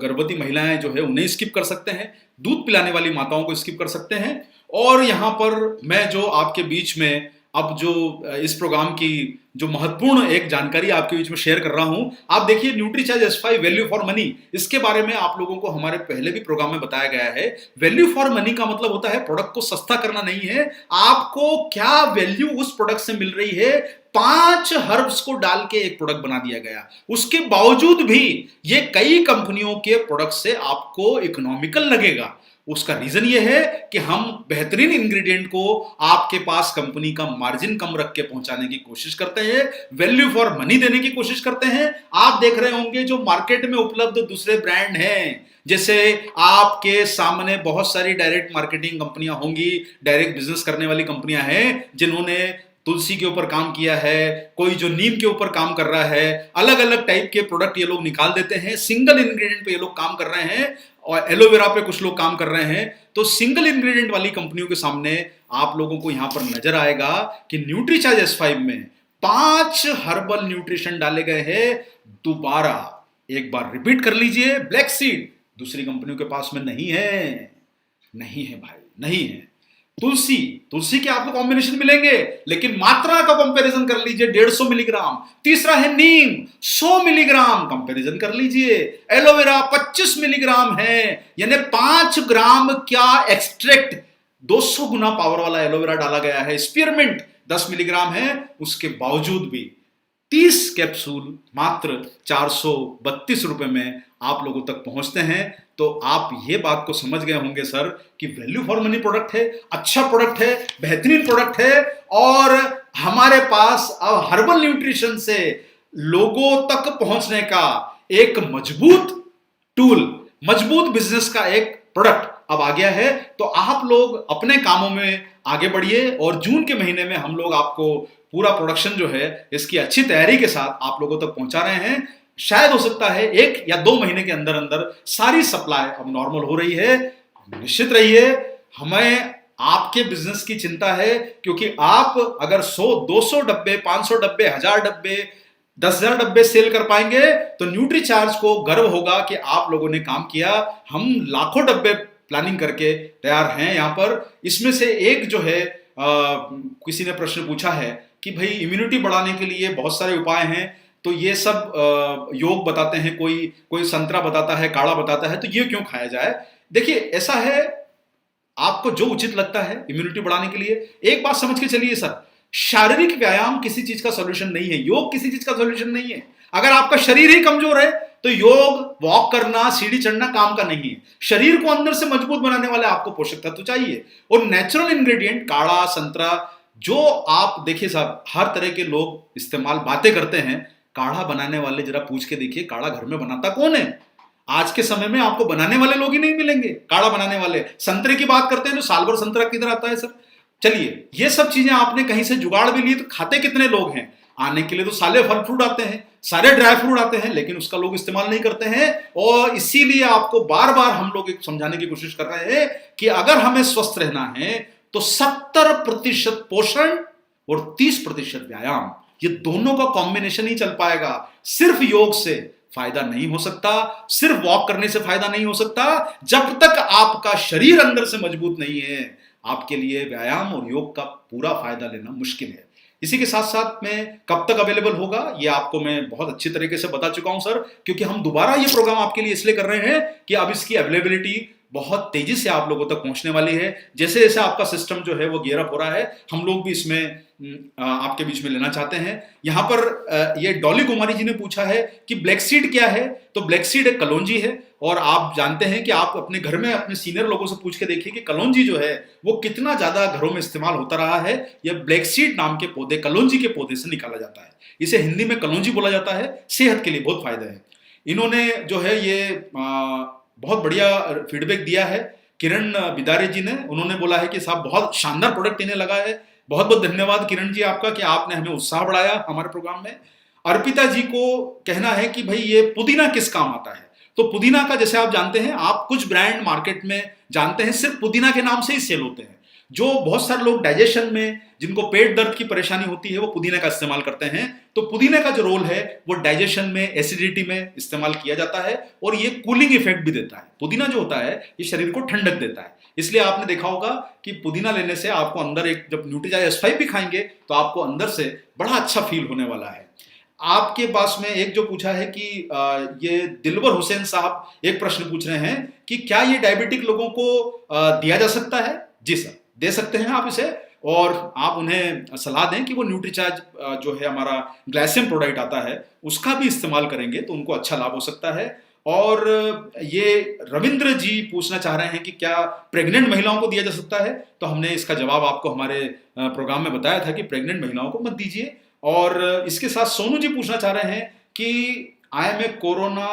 गर्भवती महिलाएं जो है उन्हें स्किप कर सकते हैं। दूध पिलाने वाली माताओं को स्किप कर सकते हैं। और यहाँ पर मैं जो आपके बीच में अब जो इस प्रोग्राम की जो महत्वपूर्ण एक जानकारी आपके बीच में शेयर कर रहा हूं, आप देखिए Nutricharge S5 value for money. इसके बारे में आप लोगों को हमारे पहले भी प्रोग्राम में बताया गया है। वैल्यू फॉर मनी का मतलब होता है प्रोडक्ट को सस्ता करना नहीं है, आपको क्या वैल्यू उस प्रोडक्ट से मिल रही है। 5 हर्ब्स को डाल के एक प्रोडक्ट बना दिया गया, उसके बावजूद भी ये कई कंपनियों के प्रोडक्ट से आपको इकोनॉमिकल लगेगा। उसका रीजन ये है कि हम बेहतरीन इंग्रेडिएंट को आपके पास कंपनी का मार्जिन कम रख के पहुंचाने की कोशिश करते हैं, वैल्यू फॉर मनी देने की कोशिश करते हैं। आप देख रहे होंगे जो मार्केट में उपलब्ध दूसरे ब्रांड हैं, जैसे आपके सामने बहुत सारी डायरेक्ट मार्केटिंग कंपनियां होंगी, डायरेक्ट बिजनेस करने वाली कंपनियां हैं जिन्होंने तुलसी के ऊपर काम किया है, कोई जो नीम के ऊपर काम कर रहा है, अलग अलग टाइप के प्रोडक्ट ये लोग निकाल देते हैं, सिंगल इंग्रेडिएंट पे ये लोग काम कर रहे हैं। और एलोवेरा पे कुछ लोग काम कर रहे हैं। तो सिंगल इंग्रेडिएंट वाली कंपनियों के सामने आप लोगों को यहां पर नजर आएगा कि न्यूट्रीचार्ज S5 में 5 हर्बल न्यूट्रिशन डाले गए हैं। दोबारा एक बार रिपीट कर लीजिए, ब्लैक सीड दूसरी कंपनियों के पास में नहीं है, नहीं है भाई, नहीं है। तुलसी, तुलसी के आपको कॉम्बिनेशन मिलेंगे, लेकिन मात्रा का कंपैरिजन कर लीजिए, 150 मिलीग्राम। तीसरा है नीम, 100 मिलीग्राम, कंपैरिजन कर लीजिए। एलोवेरा 25 मिलीग्राम है, यानी 5 ग्राम क्या एक्सट्रैक्ट 200 गुना पावर वाला एलोवेरा डाला गया है। स्पीयरमिंट 10 मिलीग्राम है, उसके बावजूद भी 30 कैप्सूल मात्र 432 रुपए में आप लोगों तक पहुंचते हैं। तो आप ये बात को समझ गए होंगे सर कि वैल्यू फॉर मनी प्रोडक्ट है, अच्छा प्रोडक्ट है, बेहतरीन प्रोडक्ट है, और हमारे पास अब हर्बल न्यूट्रिशन से लोगों तक पहुंचने का एक मजबूत टूल, मजबूत बिजनेस का एक प्रोडक्ट अब आ गया है। तो आप लोग अपने कामों में आगे बढ़िए, और जून के महीने में हम लोग आपको पूरा प्रोडक्शन जो है इसकी अच्छी तैयारी के साथ आप लोगों तक पहुंचा रहे हैं। शायद हो सकता है 1 या 2 महीने के अंदर अंदर सारी सप्लाई अब नॉर्मल हो रही है। निश्चित रहिए, हमें आपके बिजनेस की चिंता है, क्योंकि आप अगर 100, 200 डब्बे, 500 डब्बे, 1000 डब्बे, 10,000 डब्बे सेल कर पाएंगे तो न्यूट्रीचार्ज को गर्व होगा कि आप लोगों ने काम किया। हम लाखों डब्बे प्लानिंग करके तैयार हैं यहां पर। इसमें से एक जो है किसी ने प्रश्न पूछा है कि भाई इम्यूनिटी बढ़ाने के लिए बहुत सारे उपाय हैं, तो ये सब योग बताते हैं, कोई संतरा बताता है, काढ़ा बताता है, तो ये क्यों खाया जाए। देखिए ऐसा है, आपको जो उचित लगता है इम्यूनिटी बढ़ाने के लिए, एक बात समझ के चलिए सर, शारीरिक व्यायाम किसी चीज का सॉल्यूशन नहीं है, योग किसी चीज का सॉल्यूशन नहीं है। अगर आपका शरीर ही कमजोर है तो योग, वॉक करना, सीढ़ी चढ़ना काम का नहीं है। शरीर को अंदर से मजबूत बनाने वाले आपको पोषक तत्व चाहिए, और नेचुरल इंग्रेडिएंट काढ़ा, संतरा, जो आप देखिए साहब हर तरह के लोग इस्तेमाल बातें करते हैं। काढ़ा बनाने वाले जरा पूछ के देखिए, काढ़ा घर में बनाता कौन है? आज के समय में आपको बनाने वाले लोग ही नहीं मिलेंगे काढ़ा बनाने वाले। संतरे की बात करते हैं तो साल भर संतरा किधर आता है सर? चलिए, ये सब चीजें आपने कहीं से जुगाड़ भी ली, तो खाते कितने लोग हैं? आने के लिए तो सारे फल फ्रूट आते हैं, सारे ड्राई फ्रूट आते हैं, लेकिन उसका लोग इस्तेमाल नहीं करते हैं। और इसीलिए आपको बार बार हम लोग समझाने की कोशिश कर रहे हैं कि अगर हमें स्वस्थ रहना है तो 70% पोषण और 30% व्यायाम, ये दोनों का कॉम्बिनेशन ही चल पाएगा। सिर्फ योग से फायदा नहीं हो सकता, सिर्फ वॉक करने से फायदा नहीं हो सकता। जब तक आपका शरीर अंदर से मजबूत नहीं है, आपके लिए व्यायाम और योग का पूरा फायदा लेना मुश्किल है। इसी के साथ साथ में कब तक अवेलेबल होगा ये आपको मैं बहुत अच्छी तरीके से बता चुका हूं सर, क्योंकि हम दोबारा ये प्रोग्राम आपके लिए इसलिए कर रहे हैं कि अब इसकी अवेलेबिलिटी बहुत तेजी से आप लोगों तक पहुंचने वाली है। जैसे जैसे आपका सिस्टम जो है वो गियर अप हो रहा है, हम लोग भी इसमें आपके बीच में लेना चाहते हैं। यहां पर ये डॉली कुमारी जी ने पूछा है कि ब्लैक सीड क्या है। तो ब्लैक सीड एक कलौंजी है, और आप जानते हैं कि आप अपने घर में अपने सीनियर लोगों से पूछ के देखिए कि कलौंजी जो है वो कितना ज्यादा घरों में इस्तेमाल होता रहा है। यह ब्लैक सीड नाम के पौधे, कलौंजी के पौधे से निकाला जाता है। इसे हिंदी में कलौंजी बोला जाता है। सेहत के लिए बहुत फायदा है। इन्होंने जो है ये बहुत बढ़िया फीडबैक दिया है, किरण बिदारे जी ने। उन्होंने बोला है कि साहब बहुत शानदार प्रोडक्ट इन्हें लगा है। बहुत बहुत धन्यवाद किरण जी आपका कि आपने हमें उत्साह बढ़ाया हमारे प्रोग्राम में। अर्पिता जी को कहना है कि भाई ये पुदीना किस काम आता है। तो पुदीना का जैसे आप जानते हैं, आप कुछ ब्रांड मार्केट में जानते हैं सिर्फ पुदीना के नाम से ही सेल होते हैं। जो बहुत सारे लोग डाइजेशन में, जिनको पेट दर्द की परेशानी होती है, वो पुदीना का इस्तेमाल करते हैं। तो पुदीना का जो रोल है वो डाइजेशन में, एसिडिटी में इस्तेमाल किया जाता है, और ये कूलिंग इफेक्ट भी देता है। पुदीना जो होता है ये शरीर को ठंडक देता है। इसलिए आपने देखा होगा कि पुदीना लेने से आपको अंदर एक, जब न्यूट्रीचार्ज S5 भी खाएंगे तो आपको अंदर से बड़ा अच्छा फील होने वाला है। आपके पास में एक जो पूछा है कि ये दिलवर हुसैन साहब एक प्रश्न पूछ रहे हैं कि क्या ये डायबिटिक लोगों को दिया जा सकता है? जी सर, दे सकते हैं आप इसे, और आप उन्हें सलाह दें कि वो न्यूट्रीचार्ज जो है हमारा ग्लाइसेम प्रोडक्ट आता है उसका भी इस्तेमाल करेंगे तो उनको अच्छा लाभ हो सकता है। और ये रविंद्र जी पूछना चाह रहे हैं कि क्या प्रेग्नेंट महिलाओं को दिया जा सकता है। तो हमने इसका जवाब आपको हमारे प्रोग्राम में बताया था कि प्रेग्नेंट महिलाओं को मत दीजिए। और इसके साथ सोनू जी पूछना चाह रहे हैं कि I am a corona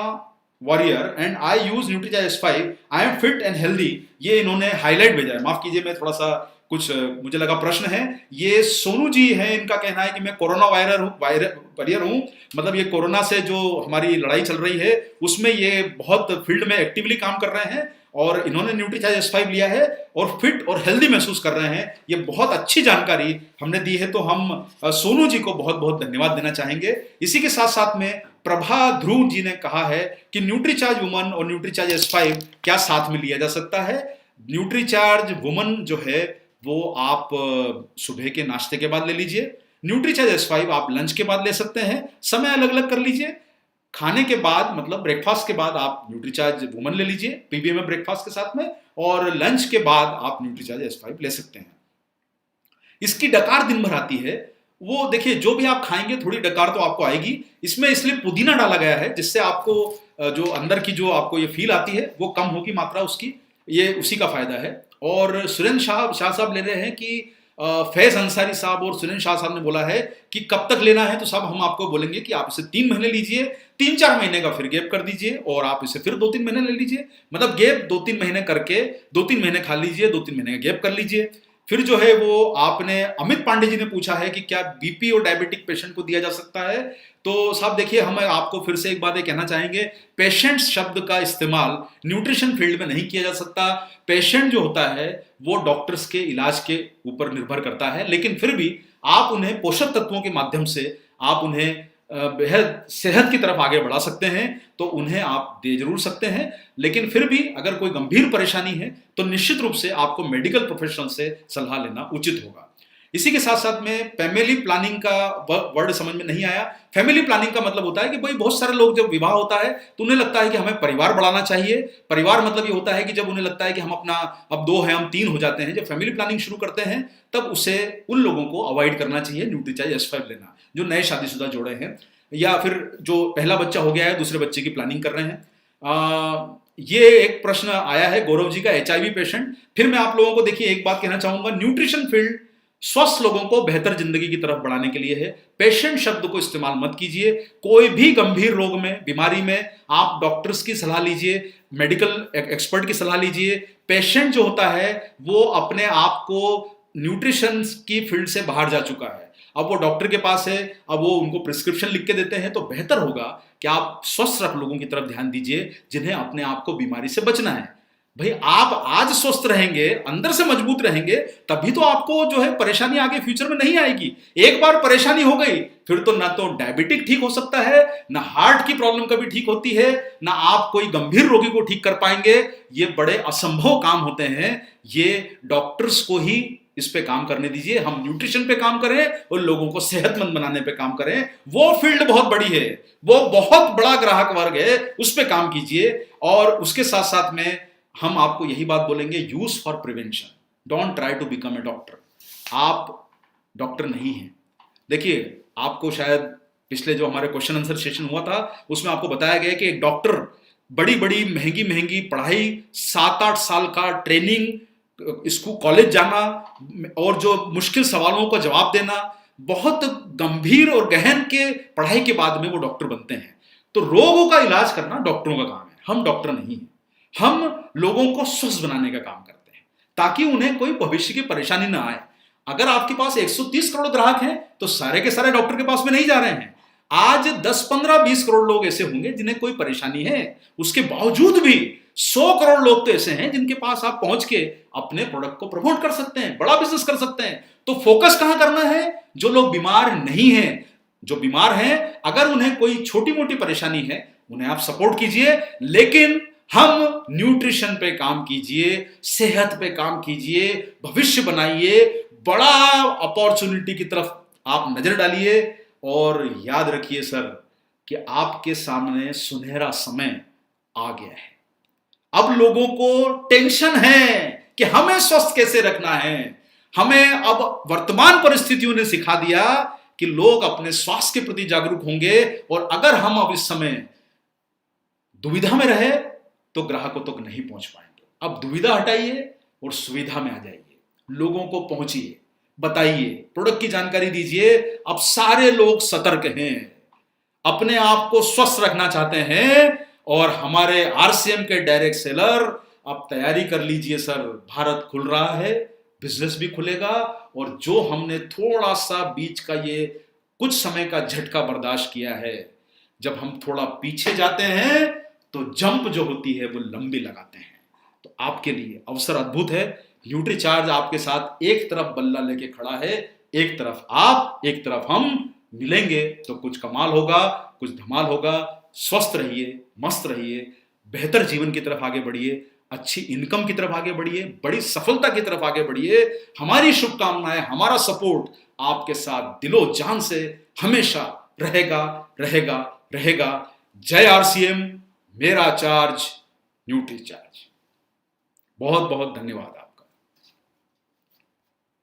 warrior and I use Nutricharge S5, I am fit and healthy. ये इन्होंने हाईलाइट भेजा है, माफ कीजिए मैं थोड़ा सा कुछ मुझे लगा प्रश्न है। ये सोनू जी हैं, इनका कहना है कि मैं कोरोना वॉरियर हूँ, मतलब ये कोरोना से जो हमारी लड़ाई चल रही है उसमें ये बहुत फील्ड में एक्टिवली काम कर रहे हैं और इन्होंने न्यूट्रीचार्ज S5 लिया है और फिट और हेल्दी महसूस कर रहे हैं। ये बहुत अच्छी जानकारी हमने दी है, तो हम सोनू जी को बहुत बहुत धन्यवाद देना चाहेंगे। इसी के साथ साथ में प्रभा ध्रुव जी ने कहा है कि न्यूट्रीचार्ज वुमन और न्यूट्रीचार्ज S5 क्या साथ में लिया जा सकता है। न्यूट्रीचार्ज वुमन जो है वो आप सुबह के नाश्ते के बाद ले लीजिए, न्यूट्रीचार्ज S5 आप लंच के बाद ले सकते हैं, समय अलग अलग कर लीजिए। खाने के बाद मतलब ब्रेकफास्ट के बाद आप न्यूट्रीचार्ज वुमन ले लीजिए पीबीए में ब्रेकफास्ट के साथ में, और लंच के बाद आप न्यूट्रीचार्ज S5 ले सकते हैं। इसकी डकार दिन भर आती है, वो देखिए जो भी आप खाएंगे थोड़ी डकार तो आपको आएगी। इसमें इसलिए पुदीना डाला गया है जिससे आपको जो अंदर की जो आपको ये फील आती है वो कम होगी मात्रा उसकी, ये उसी का फायदा है। और सुरेंद्र शाह साहब ले रहे हैं कि फैज अंसारी साहब और सुरेंद्र शाह साहब ने बोला है कि कब तक लेना है, तो साहब हम आपको बोलेंगे कि आप इसे 3 महीने लीजिए, 3-4 महीने का फिर गैप कर दीजिए और आप इसे फिर 2-3 महीने ले लीजिए। मतलब गैप 2-3 महीने करके 2-3 महीने खा लीजिए, 2-3 महीने का गैप कर लीजिए। फिर जो है वो आपने अमित पांडे जी ने पूछा है कि क्या बीपी और डायबिटिक पेशेंट को दिया जा सकता है। तो साहब देखिए, हम आपको फिर से एक बात ये कहना चाहेंगे, पेशेंट शब्द का इस्तेमाल न्यूट्रिशन फील्ड में नहीं किया जा सकता। पेशेंट जो होता है वो डॉक्टर्स के इलाज के ऊपर निर्भर करता है, लेकिन फिर भी आप उन्हें पोषक तत्वों के माध्यम से आप उन्हें बेहद सेहत की तरफ आगे बढ़ा सकते हैं, तो उन्हें आप दे जरूर सकते हैं। लेकिन फिर भी अगर कोई गंभीर परेशानी है तो निश्चित रूप से आपको मेडिकल प्रोफेशनल से सलाह लेना उचित होगा। इसी के साथ साथ में फैमिली प्लानिंग का वर्ड समझ में नहीं आया। फैमिली प्लानिंग का मतलब होता है कि भाई बहुत सारे लोग जब विवाह होता है तो उन्हें लगता है कि हमें परिवार बढ़ाना चाहिए। परिवार मतलब ये होता है कि जब उन्हें लगता है कि हम अपना अब 2 हैं हम 3 हो जाते हैं, जब फैमिली प्लानिंग शुरू करते हैं तब उसे उन लोगों को अवॉइड करना चाहिए न्यूट्रीचार्ज S5 लेना, जो नए शादीशुदा जोड़े हैं या फिर जो पहला बच्चा हो गया है दूसरे बच्चे की प्लानिंग कर रहे हैं। ये एक प्रश्न आया है गौरव जी का, HIV पेशेंट। फिर मैं आप लोगों को देखिए एक बात कहना चाहूंगा, न्यूट्रिशन फील्ड स्वस्थ लोगों को बेहतर जिंदगी की तरफ बढ़ाने के लिए है। पेशेंट शब्द को इस्तेमाल मत कीजिए। कोई भी गंभीर रोग में, बीमारी में आप डॉक्टर्स की सलाह लीजिए, मेडिकल एक्सपर्ट की सलाह लीजिए। पेशेंट जो होता है वो अपने आप को न्यूट्रिशन की फील्ड से बाहर जा चुका है, अब वो डॉक्टर के पास है, अब वो उनको प्रिस्क्रिप्शन लिख के देते हैं। तो बेहतर होगा कि आप स्वस्थ लोगों की तरफ ध्यान दीजिए जिन्हें अपने आप को बीमारी से बचना है। भाई आप आज स्वस्थ रहेंगे, अंदर से मजबूत रहेंगे, तभी तो आपको जो है परेशानी आगे फ्यूचर में नहीं आएगी। एक बार परेशानी हो गई फिर तो ना तो डायबिटिक ठीक हो सकता है, ना हार्ट की प्रॉब्लम कभी ठीक होती है, ना आप कोई गंभीर रोगी को ठीक कर पाएंगे। ये बड़े असंभव काम होते हैं, ये डॉक्टर्स को ही इस पे काम करने दीजिए। हम न्यूट्रिशन पे काम करें और लोगों को सेहतमंद बनाने पे काम करें। वो फील्ड बहुत बड़ी है, वो बहुत बड़ा ग्राहक वर्ग है, उस पे काम कीजिए। और उसके साथ साथ में हम आपको यही बात बोलेंगे, use for prevention, don't try to become a doctor. आप डॉक्टर नहीं हैं। देखिए आपको शायद पिछले जो हमारे क्वेश्चन आंसर सेशन हुआ था उसमें आपको बताया गया कि एक डॉक्टर बड़ी बड़ी महंगी महंगी पढ़ाई, 7-8 साल का ट्रेनिंग, स्कूल कॉलेज जाना और जो मुश्किल सवालों का जवाब देना, बहुत गंभीर और गहन के पढ़ाई के बाद में वो डॉक्टर बनते हैं। तो रोगों का इलाज करना डॉक्टरों का काम है, हम डॉक्टर नहीं हैं। हम लोगों को स्वस्थ बनाने का काम करते हैं ताकि उन्हें कोई भविष्य की परेशानी ना आए। अगर आपके पास 130 करोड़ ग्राहक हैं तो सारे के सारे डॉक्टर के पास में नहीं जा रहे हैं। आज 10, 15, 20 करोड़ लोग ऐसे होंगे जिन्हें कोई परेशानी है, उसके बावजूद भी 100 करोड़ लोग तो ऐसे हैं जिनके पास आप पहुंच के अपने प्रोडक्ट को प्रमोट कर सकते हैं, बड़ा बिजनेस कर सकते हैं। तो फोकस कहां करना है? जो लोग बीमार नहीं हैं। जो बीमार हैं अगर उन्हें कोई छोटी मोटी परेशानी है उन्हें आप सपोर्ट कीजिए, लेकिन हम न्यूट्रिशन पे काम कीजिए, सेहत पे काम कीजिए, भविष्य बनाइए, बड़ा अपॉर्चुनिटी की तरफ आप नजर डालिए। और याद रखिए सर कि आपके सामने सुनहरा समय आ गया है। अब लोगों को टेंशन है कि हमें स्वस्थ कैसे रखना है। हमें अब वर्तमान परिस्थितियों ने सिखा दिया कि लोग अपने स्वास्थ्य के प्रति जागरूक होंगे, और अगर हम अब इस समय दुविधा में रहे तो ग्राहकों तक नहीं पहुंच पाएंगे। अब दुविधा हटाइए और सुविधा में आ जाइए, लोगों को पहुंचिए, बताइए, प्रोडक्ट की जानकारी दीजिए। अब सारे लोग सतर्क हैं, अपने आप को स्वस्थ रखना चाहते हैं, और हमारे RCM के डायरेक्ट सेलर अब तैयारी कर लीजिए सर, भारत खुल रहा है, बिजनेस भी खुलेगा, और जो हमने थोड़ा सा बीच का ये कुछ समय का झटका बर्दाश्त किया है, जब हम थोड़ा पीछे जाते हैं तो जंप जो होती है वो लंबी लगाते हैं। तो आपके लिए अवसर अद्भुत है। न्यूट्रीचार्ज आपके साथ एक तरफ बल्ला लेके खड़ा है, एक तरफ आप, एक तरफ हम। मिलेंगे तो कुछ कमाल होगा, कुछ धमाल होगा। स्वस्थ रहिए, मस्त रहिए, बेहतर जीवन की तरफ आगे बढ़िए, अच्छी इनकम की तरफ आगे बढ़िए, बड़ी सफलता की तरफ आगे बढ़िए। हमारी शुभकामनाएं, हमारा सपोर्ट आपके साथ दिलो जान से हमेशा रहेगा, रहेगा, रहेगा। जय आरसीएम, मेरा चार्ज, न्यूट्री चार्ज। बहुत बहुत धन्यवाद।